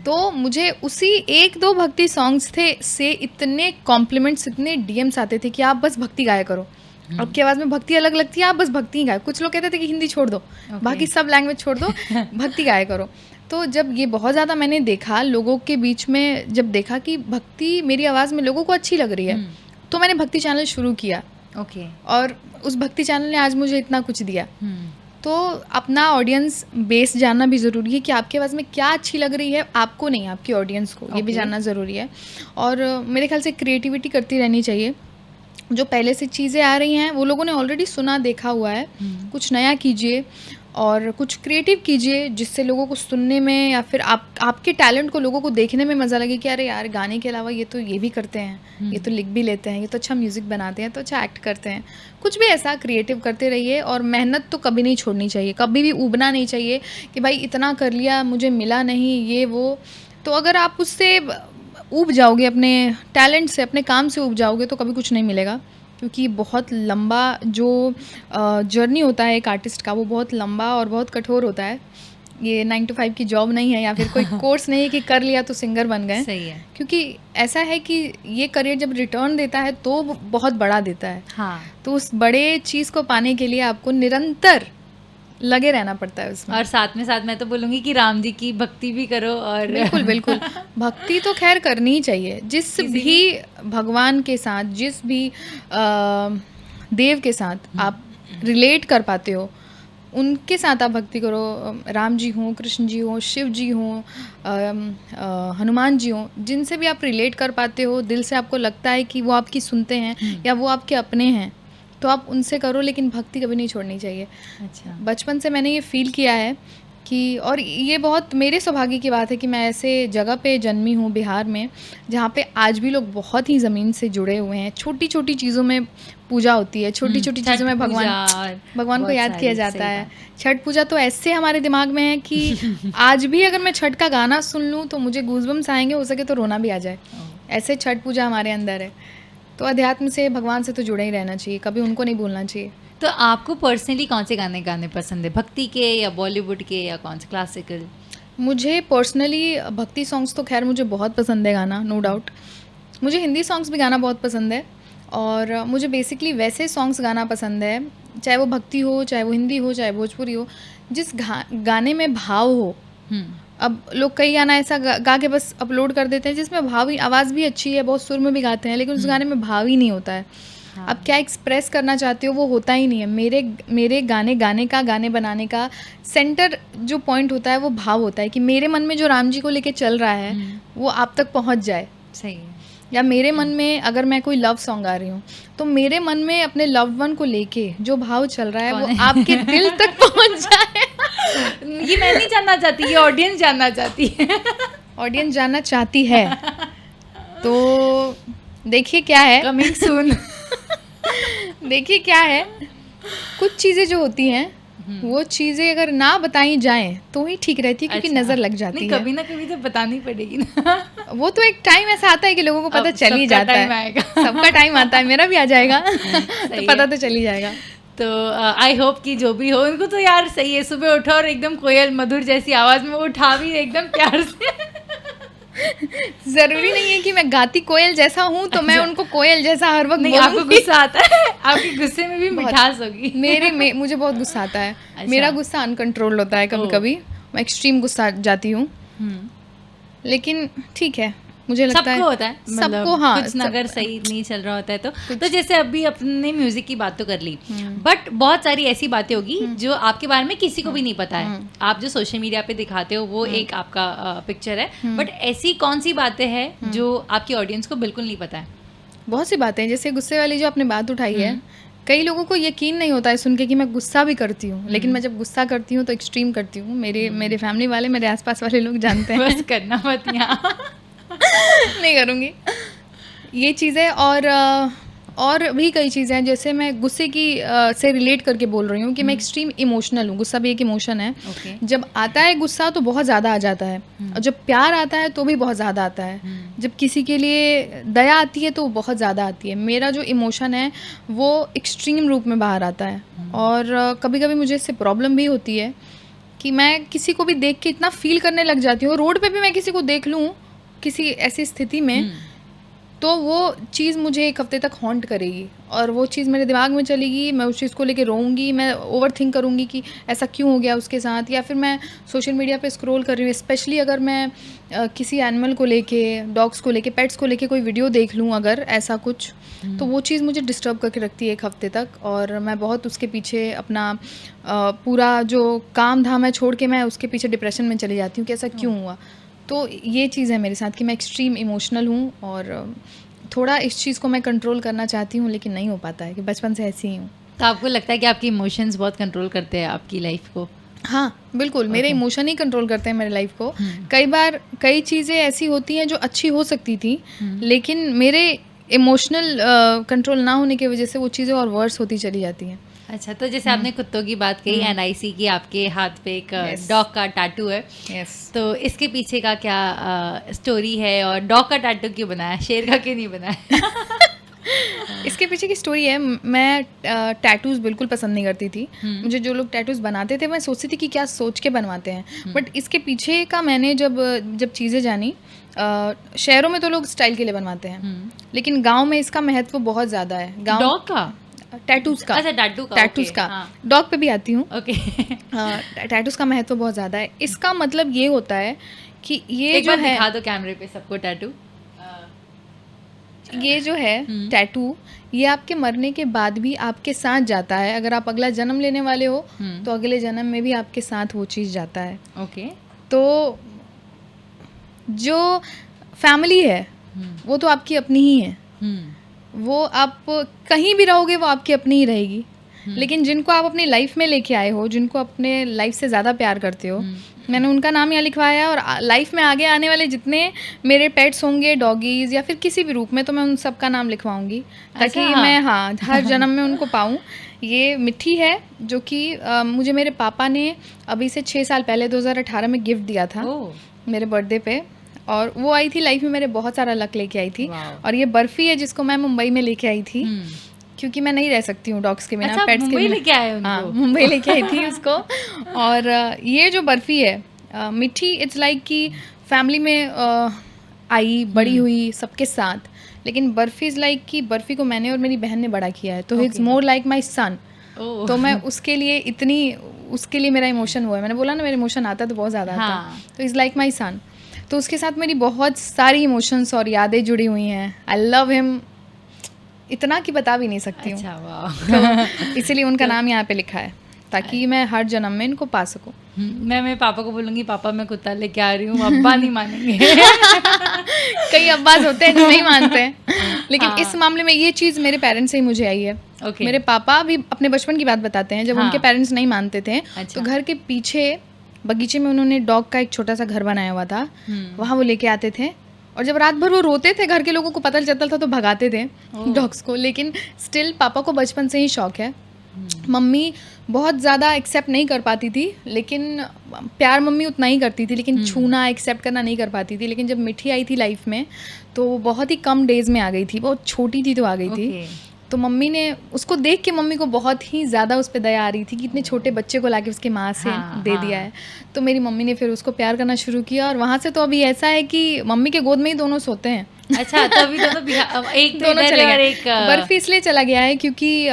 तो मुझे उसी 1-2 भक्ति सॉन्ग्स थे से इतने कॉम्प्लीमेंट्स, इतने डीएम्स आते थे कि आप बस भक्ति गाया करो, आपकी आवाज़ में भक्ति अलग लगती है, आप बस भक्ति ही गाए। कुछ लोग कहते थे कि हिंदी छोड़ दो, बाकी सब लैंग्वेज छोड़ दो, भक्ति गाया करो। तो जब ये बहुत ज़्यादा मैंने देखा लोगों के बीच में, जब देखा कि भक्ति मेरी आवाज़ में लोगों को अच्छी लग रही है, तो मैंने भक्ति चैनल शुरू किया। ओके। और उस भक्ति चैनल ने आज मुझे इतना कुछ दिया। तो अपना ऑडियंस बेस जानना भी ज़रूरी है कि आपकी आवाज़ में क्या अच्छी लग रही है, आपको नहीं, आपकी ऑडियंस को, ये भी जानना ज़रूरी है। और मेरे ख्याल से क्रिएटिविटी करती रहनी चाहिए। जो पहले से चीज़ें आ रही हैं वो लोगों ने ऑलरेडी सुना देखा हुआ है, कुछ नया कीजिए और कुछ क्रिएटिव कीजिए जिससे लोगों को सुनने में या फिर आपके टैलेंट को लोगों को देखने में मज़ा लगे कि अरे यार, गाने के अलावा ये तो ये भी करते हैं, ये तो लिख भी लेते हैं, ये तो अच्छा म्यूज़िक बनाते हैं, तो अच्छा एक्ट करते हैं। कुछ भी ऐसा क्रिएटिव करते रहिए, और मेहनत तो कभी नहीं छोड़नी चाहिए, कभी भी ऊबना नहीं चाहिए कि भाई इतना कर लिया मुझे मिला नहीं, ये वो। तो अगर आप उससे ऊब जाओगे, अपने टैलेंट से, अपने काम से ऊब जाओगे, तो कभी कुछ नहीं मिलेगा। क्योंकि बहुत लंबा जो जर्नी होता है एक आर्टिस्ट का, वो बहुत लंबा और बहुत कठोर होता है। ये 9 to 5 की जॉब नहीं है, या फिर कोई कोर्स नहीं है कि कर लिया तो सिंगर बन गए। सही है। क्योंकि ऐसा है कि ये करियर जब रिटर्न देता है तो बहुत बड़ा देता है। हाँ। तो उस बड़े चीज़ को पाने के लिए आपको निरंतर लगे रहना पड़ता है उसमें। और साथ में तो बोलूँगी कि राम जी की भक्ति भी करो। और बिल्कुल बिल्कुल, भक्ति तो खैर करनी ही चाहिए। जिस भी भगवान के साथ, जिस भी देव के साथ आप रिलेट कर पाते हो, उनके साथ आप भक्ति करो। राम जी हों, कृष्ण जी हों, शिव जी हों, हनुमान जी हों, जिनसे भी आप रिलेट कर पाते हो, दिल से आपको लगता है कि वो आपकी सुनते हैं या वो आपके अपने हैं, तो आप उनसे करो, लेकिन भक्ति कभी नहीं छोड़नी चाहिए। अच्छा। बचपन से मैंने ये फील किया है कि, और ये बहुत मेरे सौभाग्य की बात है कि मैं ऐसे जगह पे जन्मी हूँ बिहार में, जहाँ पे आज भी लोग बहुत ही ज़मीन से जुड़े हुए हैं। छोटी छोटी चीज़ों में पूजा होती है, छोटी छोटी चीज़ों में भगवान को याद किया जाता है। छठ पूजा तो ऐसे हमारे दिमाग में है कि आज भी अगर मैं छठ का गाना सुन लूँ तो मुझे गूज़बम्स आएंगे, हो सके तो रोना भी आ जाए। ऐसे छठ पूजा हमारे अंदर है। तो अध्यात्म से, भगवान से तो जुड़े ही रहना चाहिए, कभी उनको नहीं भूलना चाहिए। तो आपको पर्सनली कौन से गाने गाने पसंद है, भक्ति के या बॉलीवुड के या कौन से क्लासिकल? मुझे पर्सनली भक्ति सॉन्ग्स तो खैर मुझे बहुत पसंद है गाना, नो डाउट। मुझे हिंदी सॉन्ग्स भी गाना बहुत पसंद है, और मुझे बेसिकली वैसे सॉन्ग्स गाना पसंद है, चाहे वो भक्ति हो, चाहे वो हिंदी हो, चाहे भोजपुरी हो, जिस गाने में भाव हो। अब लोग कई गाना ऐसा गा के बस अपलोड कर देते हैं जिसमें भाव ही, आवाज़ भी अच्छी है, बहुत सुर में भी गाते हैं, लेकिन उस गाने में भाव ही नहीं होता है। हाँ। अब क्या एक्सप्रेस करना चाहते हो वो होता ही नहीं है। मेरे गाने का, गाने बनाने का सेंटर जो पॉइंट होता है वो भाव होता है कि मेरे मन में जो राम जी को लेके चल रहा है वो आप तक पहुंच जाए। सही है। या मेरे मन में अगर मैं कोई लव सॉन्ग गा रही हूँ तो मेरे मन में अपने लव्ड वन को लेके जो भाव चल रहा है वो आपके दिल तक पहुंच जाए। ये मैं नहीं जानना चाहती, ये ऑडियंस जानना चाहती है। ऑडियंस जानना चाहती है, तो देखिए क्या है, कमिंग सून। देखिए क्या है, कुछ चीज़ें जो होती हैं वो चीज़ें अगर ना बताई जाएं तो ही ठीक रहती है, क्योंकि अच्छा। नज़र लग जाती नहीं, है। कभी ना कभी तो बतानी पड़ेगी ना। वो तो एक टाइम ऐसा आता है कि लोगों को पता अब चल ही सबका जाता टाइम है। आएगा। सबका टाइम आता है, मेरा भी आ जाएगा तो सही पता है। तो चल ही जाएगा। तो आई होप कि जो भी हो उनको तो यार सही है, सुबह उठो और एकदम कोयल मधुर जैसी आवाज़ में वो उठा भी एकदम प्यार से। ज़रूरी नहीं है कि मैं गाती कोयल जैसा हूँ तो मैं अच्छा। उनको कोयल जैसा हर वक्त नहीं, आपको बोलूँगी। गुस्सा आता है, आपके गुस्से में भी बहुत। मिठास होगी। मुझे बहुत गुस्सा आता है। अच्छा। मेरा गुस्सा अनकंट्रोल होता है कभी ओह। कभी, मैं एक्सट्रीम गुस्सा जाती हूँ। हम्म। लेकिन ठीक है, मुझे लगता है सबको होता है, सबको, मतलब हाँ, कुछ ना अगर सही नहीं चल रहा होता है तो कुछ जैसे अभी अपने म्यूजिक की बात तो कर ली, बट बहुत सारी ऐसी बातें होगी जो आपके बारे में किसी को भी नहीं पता है। आप जो सोशल मीडिया पे दिखाते हो वो एक आपका पिक्चर है, बट ऐसी कौन सी बातें हैं जो आपकी ऑडियंस को बिल्कुल नहीं पता है? बहुत सी बातें हैं, जैसे गुस्से वाली जो आपने बात उठाई है, कई लोगों को यकीन नहीं होता है सुन के कि मैं गुस्सा भी करती हूँ, लेकिन मैं जब गुस्सा करती हूँ तो एक्सट्रीम करती हूँ। मेरे फैमिली वाले, मेरे आसपास वाले लोग जानते हैं। बस करना मत यहाँ। नहीं करूँगी ये चीज़ें। और भी कई चीज़ें हैं, जैसे मैं गुस्से की से रिलेट करके बोल रही हूँ कि मैं एक्सट्रीम इमोशनल हूँ। गुस्सा भी एक इमोशन है। Okay. जब आता है गुस्सा तो बहुत ज़्यादा आ जाता है, और जब प्यार आता है तो भी बहुत ज़्यादा आता है। जब किसी के लिए दया आती है तो वो बहुत ज़्यादा आती है। मेरा जो इमोशन है वो एक्सट्रीम रूप में बाहर आता है, और कभी कभी मुझे इससे प्रॉब्लम भी होती है कि मैं किसी को भी देख के इतना फील करने लग जाती हूँ। रोड पे भी मैं किसी को देख लूँ किसी ऐसी स्थिति में, तो वो चीज़ मुझे एक हफ्ते तक हॉन्ट करेगी, और वो चीज़ मेरे दिमाग में चलेगी। मैं उस चीज़ को लेके रोऊंगी, मैं ओवर थिंक करूँगी कि ऐसा क्यों हो गया उसके साथ। या फिर मैं सोशल मीडिया पे स्क्रॉल कर रही हूँ, स्पेशली अगर मैं किसी एनिमल को लेके, डॉग्स को लेके, पेट्स को लेके कोई वीडियो देख लूँ अगर ऐसा कुछ, तो वो चीज़ मुझे डिस्टर्ब करके रखती है एक हफ्ते तक, और मैं बहुत उसके पीछे अपना पूरा जो काम धाम है छोड़ के मैं उसके पीछे डिप्रेशन में चली जाती हूँ कि ऐसा क्यों हुआ। तो ये चीज़ है मेरे साथ कि मैं एक्सट्रीम इमोशनल हूँ, और थोड़ा इस चीज़ को मैं कंट्रोल करना चाहती हूँ, लेकिन नहीं हो पाता है, कि बचपन से ऐसी ही हूँ। तो आपको लगता है कि आपके इमोशंस बहुत कंट्रोल करते हैं आपकी लाइफ को? हाँ बिल्कुल, मेरे इमोशन ही कंट्रोल करते हैं मेरे लाइफ को। कई बार कई चीज़ें ऐसी होती हैं जो अच्छी हो सकती थी, लेकिन मेरे इमोशनल कंट्रोल ना होने की वजह से वो चीज़ें और वर्स होती चली जाती हैं। अच्छा, तो जैसे आपने कुत्तों की बात कही, NIC की आपके हाथ पे एक Yes. डॉग का टैटू है, तो इसके पीछे का क्या स्टोरी है, और डॉग का टैटू क्यों बनाया, शेर का क्यों नहीं बनाया? इसके पीछे की स्टोरी है, मैं टैटूज़ बिल्कुल पसंद नहीं करती थी। मुझे जो लोग टैटूज़ बनाते थे मैं सोचती थी कि क्या सोच के बनवाते हैं, बट इसके पीछे का मैंने जब चीज़ें जानी, शहरों में तो लोग स्टाइल के लिए बनवाते हैं, लेकिन गांव में इसका महत्व बहुत ज़्यादा है। गांव डॉग का टैटूज़ का, अच्छा, टैटूज़ okay, का, हाँ. डॉग पे भी आती हूँ। ओके। टैटूज़ का महत्व बहुत ज़्यादा है। इसका मतलब ये होता है कि ये एक जो बार है, दिखा दो कैमरे पे सबको टैटू। ये जो है टैटू, ये आपके मरने के बाद भी आपके साथ जाता है। अगर आप अगला जन्म लेने वाले हो तो अगले जन्म में भी आपके साथ वो चीज़ जाता है। ओके। तो जो फैमिली है वो तो आपकी अपनी ही है, वो आप कहीं भी रहोगे वो आपकी अपनी ही रहेगी। लेकिन जिनको आप अपनी लाइफ में लेके आए हो, जिनको अपने लाइफ से ज़्यादा प्यार करते हो, मैंने उनका नाम यहाँ लिखवाया है। और लाइफ में आगे आने वाले जितने मेरे पेट्स होंगे, डॉगीज़ या फिर किसी भी रूप में, तो मैं उन सब का नाम लिखवाऊंगी, ताकि अच्छा। मैं हर जन्म में उनको पाऊँ। ये मिट्टी है जो कि मुझे मेरे पापा ने अभी से 6 साल पहले 2018 में गिफ्ट दिया था मेरे बर्थडे पे, और वो आई थी लाइफ में मेरे, बहुत सारा लक लेके आई थी। और ये बर्फ़ी है जिसको मैं मुंबई में लेके आई थी, क्योंकि मैं नहीं रह सकती हूँ डॉग्स के बिना, अच्छा, पेट्स के बिना। लेके आए उनको? हाँ, मुंबई लेके आई थी उसको। और ये जो बर्फ़ी है मिठी, इट्स लाइक कि फैमिली में आई बड़ी हुई सबके साथ, लेकिन बर्फ़ी इज़ लाइक कि बर्फ़ी को मैंने और मेरी बहन ने बड़ा किया है, तो इट्स मोर लाइक माई सन। तो मैं उसके लिए मेरा इमोशन हुआ है। मैंने बोला ना, मेरा इमोशन आता तो बहुत ज़्यादा आता है, तो इज़ लाइक माई सन। तो उसके साथ मेरी बहुत सारी इमोशंस और यादें जुड़ी हुई हैं। आई लव हिम इतना कि बता भी नहीं सकती हूँ। अच्छा, वाह। तो इसलिए उनका नाम यहाँ पे लिखा है, ताकि मैं हर जन्म में इनको पा सकूँ। मैं मेरे पापा को बोलूँगी, पापा मैं कुत्ता लेके आ रही हूँ, अब्बा नहीं मानेंगे। कई अब्बास होते हैं जो नहीं मानते हैं, लेकिन इस मामले में ये चीज़ मेरे पेरेंट्स से ही मुझे आई है। मेरे पापा भी अपने बचपन की बात बताते हैं, जब उनके पेरेंट्स नहीं मानते थे, तो घर के पीछे बगीचे में उन्होंने डॉग का एक छोटा सा घर बनाया हुआ था, वहाँ वो लेके आते थे और जब रात भर वो रोते थे, घर के लोगों को पता चलता था तो भगाते थे डॉग्स को, लेकिन स्टिल पापा को बचपन से ही शौक है। मम्मी बहुत ज़्यादा एक्सेप्ट नहीं कर पाती थी, लेकिन प्यार मम्मी उतना ही करती थी, लेकिन छूना एक्सेप्ट करना नहीं कर पाती थी। लेकिन जब मिठी आई थी लाइफ में तो वो बहुत ही कम डेज़ में आ गई थी, बहुत छोटी थी तो आ गई थी। तो मम्मी ने उसको देख के मम्मी को बहुत ही ज़्यादा उस पर दया आ रही थी कि इतने छोटे बच्चे को लाके उसके माँ से दे दिया है। तो मेरी मम्मी ने फिर उसको प्यार करना शुरू किया, और वहाँ से तो अभी ऐसा है कि मम्मी के गोद में ही दोनों सोते हैं। अच्छा, तो अभी दोनों एक तो दोनों इधर चले है और गए। एक बर्फी इसलिए चला गया है क्योंकि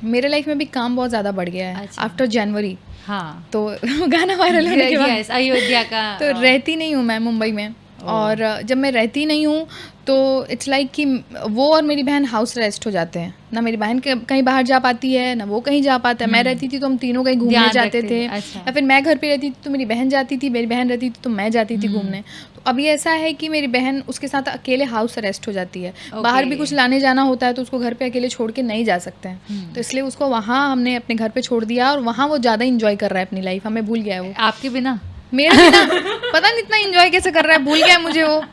मेरे लाइफ में भी काम बहुत ज़्यादा बढ़ गया है अच्छा। आफ्टर जनवरी। हाँ, तो गाना वायरल होने के बाद यस, अयोध्या का तो रहती नहीं हूँ मैं मुंबई में, और जब मैं रहती नहीं हूँ तो इट्स लाइक कि वो और मेरी बहन हाउस अरेस्ट हो जाते हैं। ना मेरी बहन कहीं बाहर जा पाती है, ना वो कहीं जा पाता है। मैं रहती थी तो हम तीनों कहीं घूमने ध्यान जाते रखते थे, थे, अच्छा। या फिर मैं घर पे रहती थी तो मेरी बहन जाती थी, मेरी बहन रहती थी तो मैं जाती थी घूमने। तो अभी ऐसा है कि मेरी बहन उसके साथ अकेले हाउस अरेस्ट हो जाती है। बाहर भी कुछ लाने जाना होता है तो उसको घर पे अकेले छोड़ के नहीं जा सकते हैं, तो इसलिए उसको वहाँ हमने अपने घर पे छोड़ दिया, और वहाँ वो ज़्यादा इंजॉय कर रहा है अपनी लाइफ, हमें भूल गया है वो। आपके बिना मेरे बिना पता नहीं इतना एंजॉय कैसे कर रहा है, भूल गया है मुझे वो।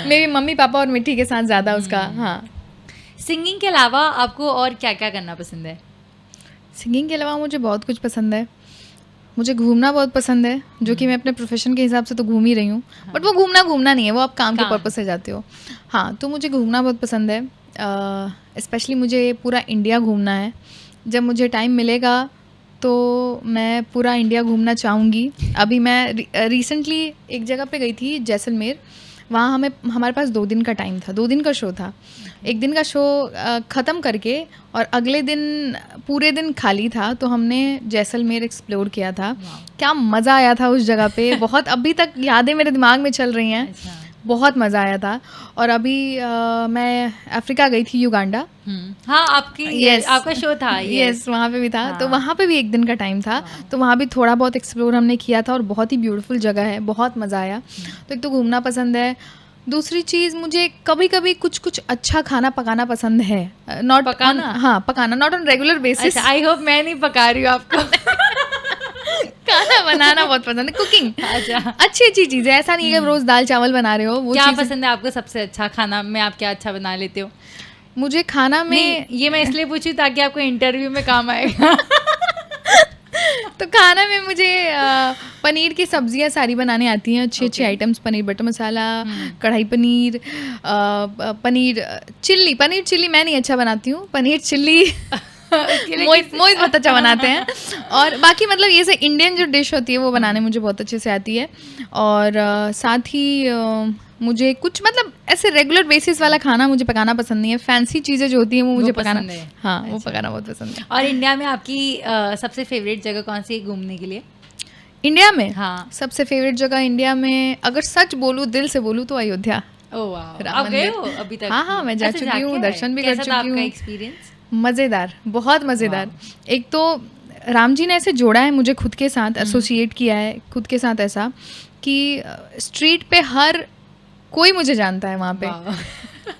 मेरी मम्मी पापा और मिठी के साथ ज़्यादा उसका। हाँ, सिंगिंग के अलावा आपको और क्या क्या करना पसंद है? सिंगिंग के अलावा मुझे बहुत कुछ पसंद है। मुझे घूमना बहुत पसंद है, जो कि मैं अपने प्रोफेशन के हिसाब से तो घूम ही रही हूँ, बट वो घूमना नहीं है, वो आप काम के पर्पज से जाते हो। हाँ, तो मुझे घूमना बहुत पसंद है, स्पेशली मुझे पूरा इंडिया घूमना है। जब मुझे टाइम मिलेगा तो मैं पूरा इंडिया घूमना चाहूँगी। अभी मैं रिसेंटली एक जगह पे गई थी, जैसलमेर। वहाँ हमारे पास 2 दिन का टाइम था, 2 दिन का शो था। एक दिन का शो ख़त्म करके और अगले दिन पूरे दिन खाली था, तो हमने जैसलमेर एक्सप्लोर किया था। क्या मज़ा आया था उस जगह पे, बहुत अभी तक यादें मेरे दिमाग में चल रही हैं। अच्छा। बहुत मज़ा आया था। और अभी मैं अफ्रीका गई थी, युगांडा। हाँ, आपका शो था। यस, वहाँ पे भी था। तो वहाँ पे भी 1 दिन का टाइम था, तो वहाँ भी थोड़ा बहुत एक्सप्लोर हमने किया था, और बहुत ही ब्यूटीफुल जगह है, बहुत मज़ा आया। तो एक तो घूमना पसंद है, दूसरी चीज़ मुझे कभी कभी कुछ अच्छा खाना पकाना पसंद है। नॉट पकाना? हाँ, पकाना, not on regular basis. I hope मैं नहीं पका रही हूँ आपको। खाना बनाना बहुत पसंद है, कुकिंग। अच्छा, अच्छी चीज़ है, ऐसा नहीं है कि रोज़ दाल चावल बना रहे हो। वो क्या चीज़ पसंद है आपको सबसे अच्छा खाना में? आप क्या अच्छा बना लेते हो? मुझे खाना में नहीं, ये मैं इसलिए पूछी ताकि आपको इंटरव्यू में काम आएगा। तो खाना में मुझे पनीर की सब्जियां सारी बनाने आती हैं, अच्छी आइटम्स। पनीर बटर मसाला, कढ़ाई पनीर, पनीर चिल्ली मैं नहीं अच्छा बनाती हूँ, पनीर चिल्ली मोहित बहुत अच्छा बनाते हैं। और बाकी मतलब ये से इंडियन जो डिश होती है वो बनाने मुझे बहुत अच्छे से आती है। और साथ ही मुझे कुछ मतलब ऐसे रेगुलर बेसिस वाला खाना मुझे पकाना पसंद नहीं है। फैंसी चीज़ें जो होती हैं वो मुझे पकाना, हाँ, वो पकाना बहुत पसंद है। और इंडिया में आपकी सबसे फेवरेट जगह कौन सी है घूमने के लिए? इंडिया में? हाँ, सबसे फेवरेट जगह इंडिया में अगर सच बोलूँ, दिल से बोलूँ तो अयोध्या। ओह वाह, आप गए हो अभी तक? हाँ, मैं जा चुकी हूँ, दर्शन भी कर चुकी हूँ। आपका एक्सपीरियंस? मज़ेदार, बहुत मज़ेदार। एक तो राम जी ने ऐसे जोड़ा है मुझे खुद के साथ, एसोसिएट किया है खुद के साथ, ऐसा कि स्ट्रीट पे हर कोई मुझे जानता है वहाँ पे।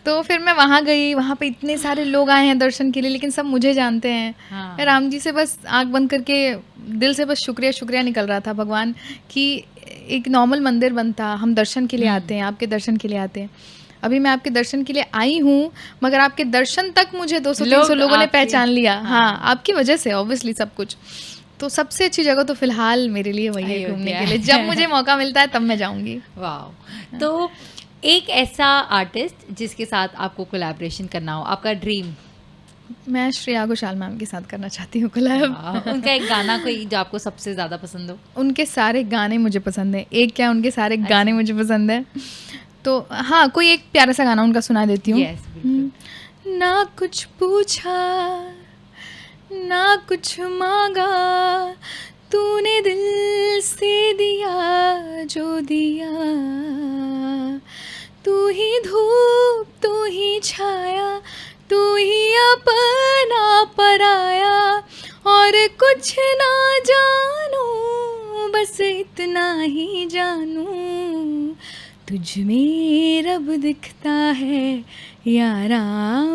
तो फिर मैं वहाँ गई, वहाँ पे इतने सारे लोग आए हैं दर्शन के लिए, लेकिन सब मुझे जानते हैं। मैं राम जी से बस आंख बंद करके दिल से बस शुक्रिया निकल रहा था भगवान कि एक नॉर्मल मंदिर बनता, हम दर्शन के लिए आते हैं, आपके दर्शन के लिए आते हैं। अभी मैं आपके दर्शन के लिए आई हूँ, मगर आपके दर्शन तक मुझे 200-300 लोगों ने पहचान लिया। हाँ, आपकी वजह से ऑब्वियसली सब कुछ। तो सबसे अच्छी जगह तो फिलहाल मेरे लिए वही है घूमने के लिए। जब मुझे मौका मिलता है तब मैं जाऊँगी। वाह। तो एक ऐसा आर्टिस्ट जिसके साथ आपको कोलैबोरेशन करना हो, आपका ड्रीम? मैं श्रेया घोषाल मैम के साथ करना चाहती हूँ कोलैब। उनका एक गाना कोई जो आपको सबसे ज़्यादा पसंद हो? उनके सारे गाने मुझे पसंद है, एक क्या उनके सारे गाने मुझे पसंद है। तो हाँ, कोई एक प्यारा सा गाना उनका सुना देती हूँ। ना कुछ पूछा ना कुछ मांगा, तूने दिल से दिया जो दिया, तू ही धूप तू ही छाया, तू ही अपना पराया, और कुछ ना जानू बस इतना ही जानू, तुझ में रब दिखता है यारा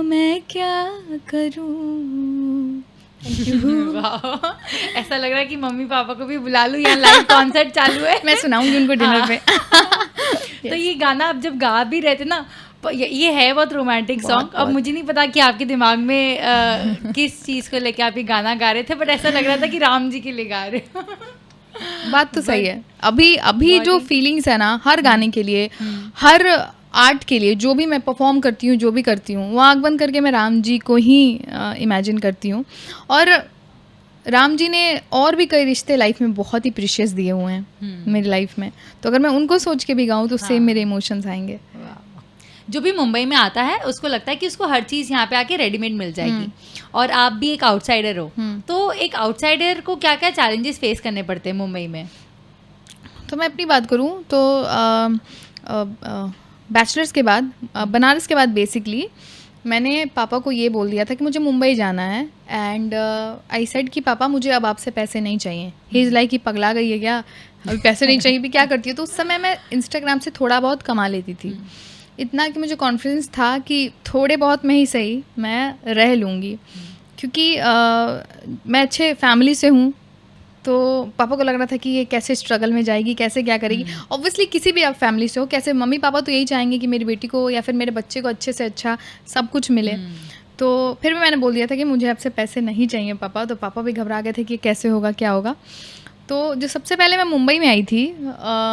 मैं क्या करूं। वाह, ऐसा लग रहा है कि मम्मी पापा को भी बुला लूं, यहाँ लाइव कॉन्सर्ट चालू है। मैं सुनाऊंगी उनको डिनर पे। तो ये गाना आप जब गा भी रहे थे ना, ये है बहुत रोमांटिक सॉन्ग। अब मुझे नहीं पता कि आपके दिमाग में किस चीज़ को लेके आप ये गाना गा रहे थे, बट ऐसा लग रहा था कि राम जी के लिए गा रहे हो। बात तो सही है। अभी जो फीलिंग्स है ना, हर गाने के लिए, हर आर्ट के लिए, जो भी मैं परफॉर्म करती हूँ, जो भी करती हूँ, वो आँख बंद करके मैं राम जी को ही इमेजिन करती हूँ। और राम जी ने और भी कई रिश्ते लाइफ में बहुत ही प्रीशियस दिए हुए हैं मेरी लाइफ में, तो अगर मैं उनको सोच के भी गाऊँ तो सेम मेरे इमोशंस आएंगे। जो भी मुंबई में आता है उसको लगता है कि उसको हर चीज़ यहाँ पे आके रेडीमेड मिल जाएगी, और आप भी एक आउटसाइडर हो, तो एक आउटसाइडर को क्या क्या चैलेंजेस फेस करने पड़ते हैं मुंबई में? तो मैं अपनी बात करूँ तो बैचलर्स के बाद, बनारस के बाद बेसिकली मैंने पापा को ये बोल दिया था कि मुझे मुंबई जाना है, एंड आई सेड कि पापा मुझे अब आपसे पैसे नहीं चाहिए। ही इज़ लाइक कि पगला गई है क्या, अभी पैसे नहीं चाहिए भी क्या करती है। तो उस समय मैं इंस्टाग्राम से थोड़ा बहुत कमा लेती थी, इतना कि मुझे कॉन्फिडेंस था कि थोड़े बहुत में ही सही मैं रह लूँगी, क्योंकि मैं अच्छे फैमिली से हूँ। तो पापा को लग रहा था कि ये कैसे स्ट्रगल में जाएगी, कैसे क्या करेगी। ऑब्वियसली किसी भी आप फैमिली से हो, कैसे मम्मी पापा तो यही चाहेंगे कि मेरी बेटी को या फिर मेरे बच्चे को अच्छे से अच्छा सब कुछ मिले। तो फिर भी मैंने बोल दिया था कि मुझे आपसे पैसे नहीं चाहिए पापा। तो पापा भी घबरा गए थे कि कैसे होगा, क्या होगा। तो जो सबसे पहले मैं मुंबई में आई थी,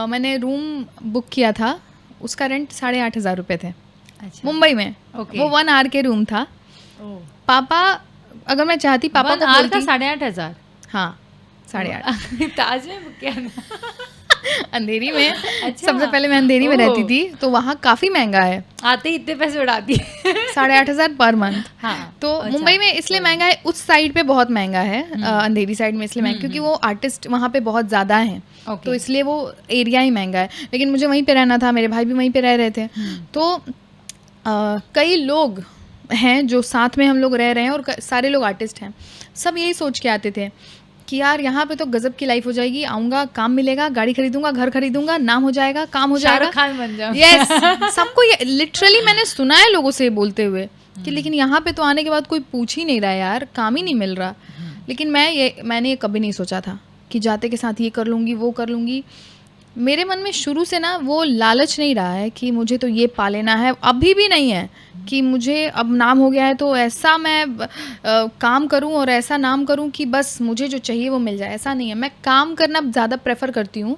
मैंने रूम बुक किया था, उसका रेंट 8,500 रुपये थे। अच्छा। मुंबई में। वो 1 आवर के रूम था। पापा, अगर मैं चाहती पापा को बोलती 8,500। हाँ 8,500 ताज में बुक किया अंधेरी में। अच्छा। सबसे पहले मैं अंधेरी में रहती थी, तो वहाँ काफ़ी महंगा है, आते ही इतने पैसे उड़ा दिए। 8,500 पर मंथ। हाँ, तो अच्छा, मुंबई में इसलिए महंगा है, उस साइड पे बहुत महंगा है, अंधेरी साइड में इसलिए महंगा क्योंकि वो आर्टिस्ट वहाँ पे बहुत ज़्यादा हैं, तो इसलिए वो एरिया ही महंगा है। लेकिन मुझे वहीं पे रहना था, मेरे भाई भी वहीं पे रह रहे थे। तो कई लोग हैं जो साथ में हम लोग रह रहे हैं, और सारे लोग आर्टिस्ट हैं। सब यही सोच के आते थे कि यार यहाँ पे तो गजब की लाइफ हो जाएगी, आऊँगा, काम मिलेगा, गाड़ी खरीदूंगा, घर खरीदूंगा, नाम हो जाएगा, काम हो जाएगा, शाहरुख खान बन जाऊं। यस सबको ये लिटरली मैंने सुना है लोगों से बोलते हुए कि लेकिन यहाँ पे तो आने के बाद कोई पूछ ही नहीं रहा यार, काम ही नहीं मिल रहा। लेकिन मैंने ये कभी नहीं सोचा था कि जाते के साथ ये कर लूँगी, वो कर लूँगी। मेरे मन में शुरू से ना वो लालच नहीं रहा है कि मुझे तो ये पा लेना है, अभी भी नहीं है कि मुझे अब नाम हो गया है तो ऐसा मैं काम करूं और ऐसा नाम करूं कि बस मुझे जो चाहिए वो मिल जाए। ऐसा नहीं है, मैं काम करना ज़्यादा प्रेफर करती हूं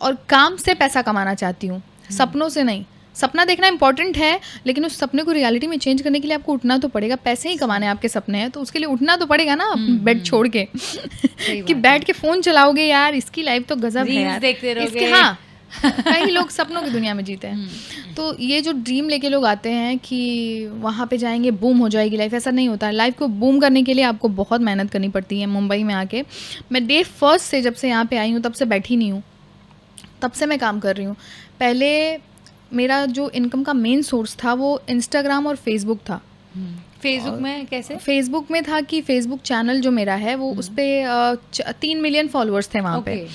और काम से पैसा कमाना चाहती हूं, सपनों से नहीं। सपना देखना इंपॉर्टेंट है, लेकिन उस सपने को रियलिटी में चेंज करने के लिए आपको उठना तो पड़ेगा। पैसे ही कमाने आपके सपने हैं तो उसके लिए उठना तो पड़ेगा ना, बेड छोड़ के कि बैठ के फ़ोन चलाओगे यार, इसकी लाइफ तो गजब है यार, देखते रहोगे। हाँ कई लोग सपनों की दुनिया में जीते हैं। तो ये जो ड्रीम लेके लोग आते हैं कि वहाँ पे जाएंगे बूम हो जाएगी लाइफ, ऐसा नहीं होता है। लाइफ को बूम करने के लिए आपको बहुत मेहनत करनी पड़ती है। मुंबई में आके मैं डे फर्स्ट से, जब से यहाँ पे आई हूँ तब से बैठी नहीं हूँ, तब से मैं काम कर रही हूँ। पहले मेरा जो इनकम का मेन सोर्स था वो इंस्टाग्राम और फेसबुक था। फेसबुक में कैसे? फेसबुक में था कि फेसबुक चैनल जो मेरा है वो उस पर 3 मिलियन फॉलोअर्स थे वहाँ पे।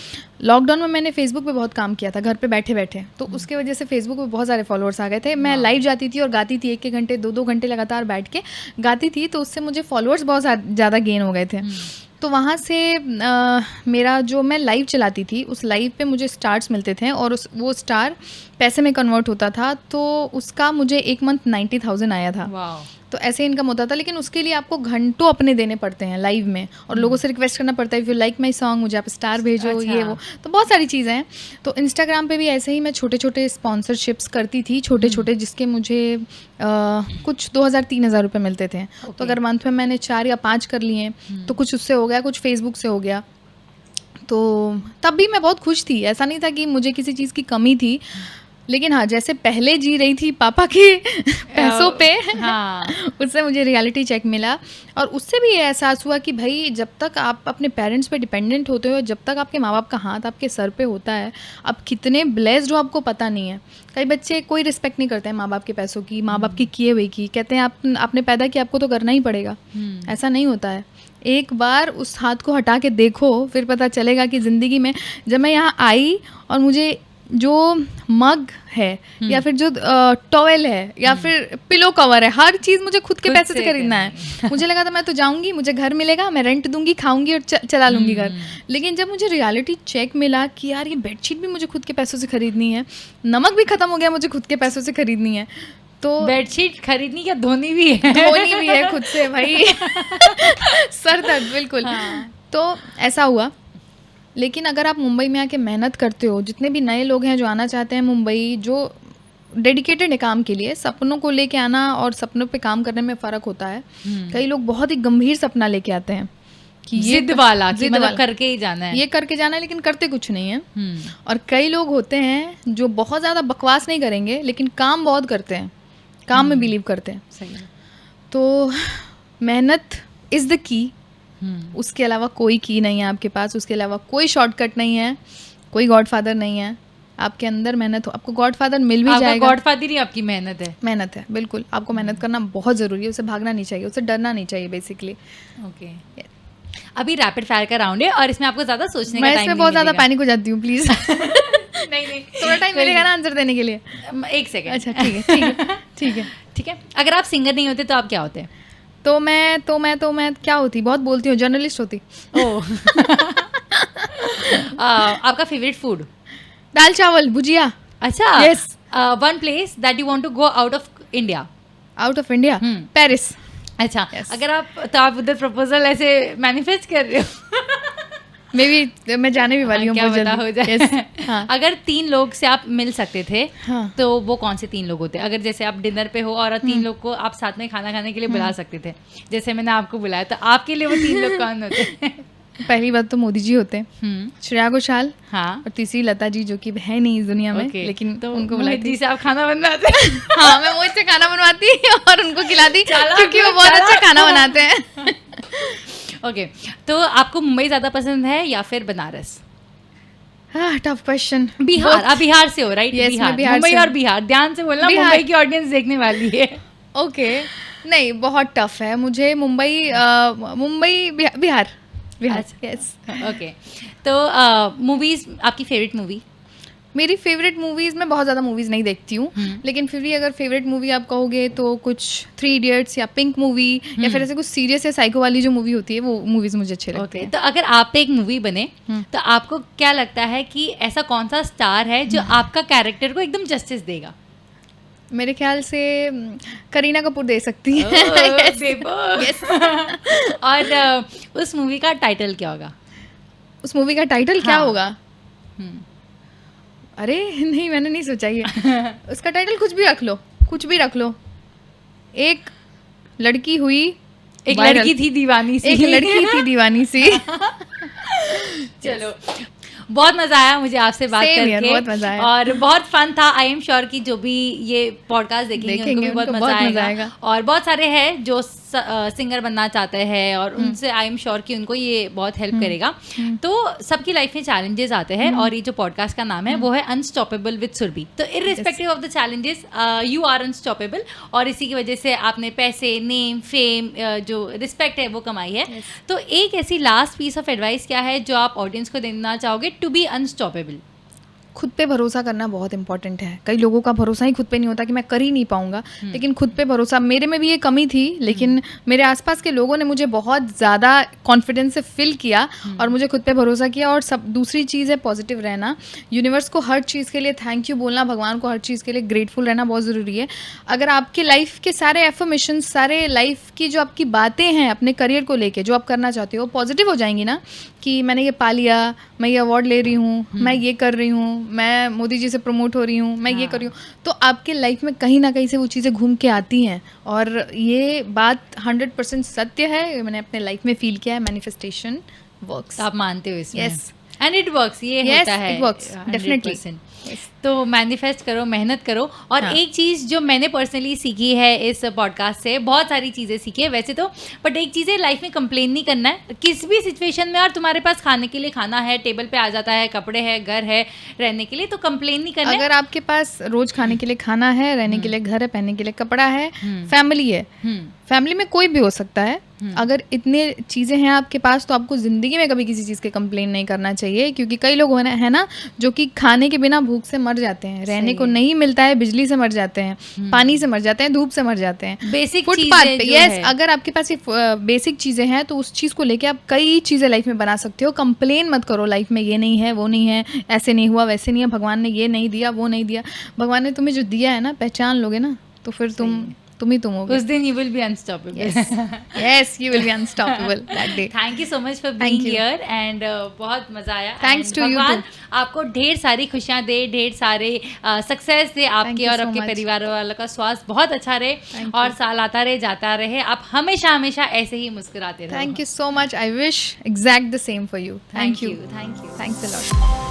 लॉकडाउन में मैंने फेसबुक पे बहुत काम किया था घर पे बैठे बैठे, तो उसके वजह से फेसबुक पे बहुत सारे फॉलोअर्स आ गए थे। मैं लाइव जाती थी और गाती थी, 1-1 घंटे 2-2 घंटे लगातार बैठ के गाती थी, तो उससे मुझे फॉलोअर्स बहुत ज़्यादा गेन हो गए थे। तो वहाँ से मेरा जो मैं लाइव चलाती थी उस लाइव पे मुझे स्टार्स मिलते थे और वो स्टार पैसे में कन्वर्ट होता था, तो उसका मुझे एक मंथ 90,000 आया था। तो ऐसे इनकम होता था। लेकिन उसके लिए आपको घंटों अपने देने पड़ते हैं लाइव में, और लोगों से रिक्वेस्ट करना पड़ता है, if you like my song मुझे आप स्टार भेजो। अच्छा। ये वो तो बहुत सारी चीज़ें हैं। तो इंस्टाग्राम पे भी ऐसे ही मैं छोटे छोटे स्पॉन्सरशिप्स करती थी, छोटे छोटे, जिसके मुझे कुछ 2,000-3,000 रुपये मिलते थे। तो अगर मंथ में मैंने 4 या 5 कर लिए तो कुछ उससे हो गया, कुछ फेसबुक से हो गया। तो तब भी मैं बहुत खुश थी, ऐसा नहीं था कि मुझे किसी चीज़ की कमी थी। लेकिन हाँ, जैसे पहले जी रही थी पापा के पैसों पे, हाँ उससे मुझे रियलिटी चेक मिला, और उससे भी ये एहसास हुआ कि भाई जब तक आप अपने पेरेंट्स पे डिपेंडेंट होते हो, जब तक आपके माँ बाप का हाथ आपके सर पे होता है, आप कितने ब्लेस्ड हो आपको पता नहीं है। कई बच्चे कोई रिस्पेक्ट नहीं करते हैं माँ बाप के पैसों की, माँ बाप की किए हुए की, कहते हैं आपने पैदा किया आपको तो करना ही पड़ेगा। ऐसा नहीं होता है। एक बार उस हाथ को हटा के देखो, फिर पता चलेगा कि ज़िंदगी में, जब मैं यहाँ आई और मुझे जो मग है या फिर जो टॉवेल है या फिर पिलो कवर है, हर चीज़ मुझे खुद के खुद पैसे से से खरीदना है। मुझे लगा था मैं तो जाऊंगी, मुझे घर मिलेगा, मैं रेंट दूंगी, खाऊंगी और चला लूंगी घर। लेकिन जब मुझे रियलिटी चेक मिला कि यार ये बेडशीट भी मुझे खुद के पैसों से खरीदनी है, नमक भी खत्म हो गया, मुझे खुद के पैसों से खरीदनी है, तो बेडशीट खरीदनी क्या धोनी भी है? धोनी भी है खुद से भाई। सर दर्द बिल्कुल। तो ऐसा हुआ। लेकिन अगर आप मुंबई में आके मेहनत करते हो, जितने भी नए लोग हैं जो आना चाहते हैं मुंबई, जो डेडिकेटेड है काम के लिए, सपनों को लेके आना और सपनों पे काम करने में फ़र्क होता है। कई लोग बहुत ही गंभीर सपना लेके आते हैं कि ये जिद वाला, कि जिद मतलब वाला, करके ही जाना है, ये करके जाना है, लेकिन करते कुछ नहीं है। और कई लोग होते हैं जो बहुत ज़्यादा बकवास नहीं करेंगे लेकिन काम बहुत करते हैं, काम में बिलीव करते हैं। सही है। तो मेहनत इज़ द की। उसके अलावा कोई की नहीं है आपके पास, उसके अलावा कोई शॉर्टकट नहीं है, कोई गॉडफादर नहीं है। आपके अंदर मेहनत हो, आपको गॉडफादर मिल भी जाएगा। गॉडफादर ही आपकी मेहनत है। मेहनत है, बिल्कुल। आपको मेहनत करना बहुत ज़रूरी है, उसे भागना नहीं चाहिए, उसे डरना नहीं चाहिए बेसिकली। ओके, अभी रैपिड फायर का राउंड है और इसमें आपको ज़्यादा सोचने का मैं टाइम इसमें नहीं बहुत ज़्यादा मिलेगा। पैनिक हो जाती हूँ, प्लीज़। नहीं थोड़ा टाइम मिलेगा ना आंसर देने के लिए। 1 सेकेंड। अच्छा ठीक है, ठीक है, ठीक है। ठीक है, अगर आप सिंगर नहीं होते तो आप क्या होते? तो मैं क्या होती? बहुत बोलती हूँ, जर्नलिस्ट होती। ओह। आपका फेवरेट फूड? दाल चावल भुजिया। अच्छा। Yes. One place that you want to go out of India? Out of India Paris. अच्छा। Yes. अगर आप उधर प्रपोजल ऐसे मैनिफेस्ट कर रहे हो? मे बी मैं जाने भी वाली हूँ क्या बहुत पता जल्दी। हो जाए। Yes. हाँ। अगर 3 लोग से आप मिल सकते थे हाँ। तो वो कौन से 3 लोग होते? अगर जैसे आप डिनर पे हो और 3 लोग को आप साथ में खाना खाने के लिए बुला सकते थे, जैसे मैंने आपको बुलाया, तो आपके लिए वो 3 लोग कौन होते? पहली बात तो मोदी जी होते हैं, श्रेया घोषाल, हाँ। और तीसरी लता जी, जो कि है नहीं इस दुनिया में। Okay. लेकिन तो उनको मोहित बुलाती। जी से आप खाना बनवाते? हाँ, मैं मोहित से खाना बनवाती और उनको खिलाती, क्योंकि वो बहुत अच्छा खाना बनाते हैं। ओके, तो आपको मुंबई ज़्यादा पसंद है या फिर बनारस? Tough question. बिहार, आप बिहार से हो, राइट? Yes, मैं बिहार मुंबई से और हूँ। बिहार, ध्यान से बोलना, बिहार। मुंबई की ऑडियंस देखने वाली है। ओके, नहीं बहुत टफ है मुझे। मुंबई बिहार। अच्छा। यस। ओके, तो मूवीज, आपकी फेवरेट मूवी? मेरी फेवरेट मूवीज़, मैं बहुत ज़्यादा मूवीज़ नहीं देखती हूँ, लेकिन फिर भी अगर फेवरेट मूवी आप कहोगे तो कुछ 3 इडियट्स या पिंक मूवी या फिर ऐसे कुछ सीरियस या साइको वाली जो मूवी होती है, वो मूवीज़ मुझे अच्छे लगते ओके, हैं। तो अगर आप पे एक मूवी बने तो आपको क्या लगता है कि ऐसा कौन सा स्टार है जो आपका कैरेक्टर को एकदम जस्टिस देगा? मेरे ख्याल से करीना कपूर दे सकती है। Yes. और उस मूवी का टाइटल क्या होगा? उस मूवी का टाइटल क्या हाँ। होगा? अरे नहीं, मैंने नहीं सोचा ये। उसका टाइटल कुछ भी रख लो, कुछ भी रख लो। एक लड़की हुई एक viral। लड़की थी दीवानी सी। एक लड़की थी दीवानी सी। चलो, बहुत मजा आया मुझे आपसे बात Same here, करके, बहुत मजा आया। और बहुत फन था। आई एम श्योर कि जो भी ये पॉडकास्ट देखेंगे उनको भी बहुत मजा आएगा। और बहुत सारे हैं जो सिंगर बनना चाहते हैं और उनसे आई एम श्योर कि उनको ये बहुत हेल्प करेगा। तो सबकी लाइफ में चैलेंजेस आते हैं और ये जो पॉडकास्ट का नाम है वो है अनस्टॉपेबल विद सुरभि। तो irrespective of the challenges you are unstoppable, और इसी की वजह से आपने पैसे, नेम, फेम, जो रिस्पेक्ट है वो कमाई है। तो एक ऐसी लास्ट पीस ऑफ एडवाइस क्या है जो आप ऑडियंस को देना चाहोगे टू बी अनस्टॉपेबल? खुद पे भरोसा करना बहुत इंपॉर्टेंट है। कई लोगों का भरोसा ही खुद पे नहीं होता कि मैं कर ही नहीं पाऊंगा, लेकिन खुद पे भरोसा, मेरे में भी ये कमी थी, लेकिन मेरे आसपास के लोगों ने मुझे बहुत ज़्यादा कॉन्फिडेंस से फिल किया और मुझे खुद पे भरोसा किया। और सब दूसरी चीज़ है पॉजिटिव रहना। यूनिवर्स को हर चीज़ के लिए थैंक यू बोलना, भगवान को हर चीज़ के लिए ग्रेटफुल रहना बहुत ज़रूरी है। अगर आपके लाइफ के सारे एफर्मेशन, सारे लाइफ की जो आपकी बातें हैं अपने करियर को लेके, जो आप करना चाहते हो, पॉजिटिव हो जाएंगी ना, कि मैंने ये पा लिया, मैं ये अवार्ड ले रही हूँ, मैं ये कर रही हूँ, मैं मोदी जी से प्रमोट हो रही हूँ, मैं ये कर रही हूँ, तो आपके लाइफ में कहीं ना कहीं से वो चीज़ें घूम के आती हैं। और ये बात 100% सत्य है, मैंने अपने लाइफ में फील किया है। Manifestation works. आप मानते हो इसमें? यस, एंड इट वर्क्स, ये Yes, होता है, it works, definitely. 100%। तो मैनिफेस्ट करो, मेहनत करो। और एक चीज़ जो मैंने पर्सनली सीखी है इस पॉडकास्ट से, बहुत सारी चीज़ें सीखी है वैसे तो, बट एक चीज़ है, लाइफ में कंप्लेन नहीं करना है किसी भी सिचुएशन में। और तुम्हारे पास खाने के लिए खाना है, टेबल पे आ जाता है, कपड़े है, घर है रहने के लिए, तो कंप्लेन नहीं करना है। अगर आपके पास रोज खाने के लिए खाना है, रहने के लिए घर है, पहनने के लिए कपड़ा है, फैमिली है, फैमिली में कोई भी हो सकता है, अगर इतने चीज़ें हैं आपके पास तो आपको ज़िंदगी में कभी किसी चीज़ के कंप्लेन नहीं करना चाहिए, क्योंकि कई लोग है ना जो कि खाने के बिना भूख से मर जाते हैं, रहने को नहीं मिलता है, बिजली से मर जाते हैं, पानी से मर जाते हैं, धूप से मर जाते हैं, बेसिक फुटपाथ चीज़ें पे। जो यस, है। अगर आपके पास ये बेसिक चीज़ें हैं तो उस चीज़ को लेके आप कई चीज़ें लाइफ में बना सकते हो। कंप्लेन मत करो लाइफ में, ये नहीं है, वो नहीं है, ऐसे नहीं हुआ, वैसे नहीं है, भगवान ने ये नहीं दिया, वो नहीं दिया। भगवान ने तुम्हें जो दिया है ना, पहचान लोगे ना तो फिर तुम ही तुम होगे। उस दिन you will be unstoppable. Yes, you will be unstoppable that day. Thank you so much for Thank being you. here and बहुत मज़ा आया। Thanks And to you भगवान too. आपको ढेर सारी खुशियाँ दे, ढेर सारे सक्सेस दे आपके you और so आपके much. परिवार वालों का स्वास्थ्य बहुत अच्छा रहे Thank और you. साल आता रहे जाता रहे। आप हमेशा हमेशा ऐसे ही मुस्कुराते रहो। Thank you so much. I wish exact the same for you. Thank you. Thank you. Thanks a lot.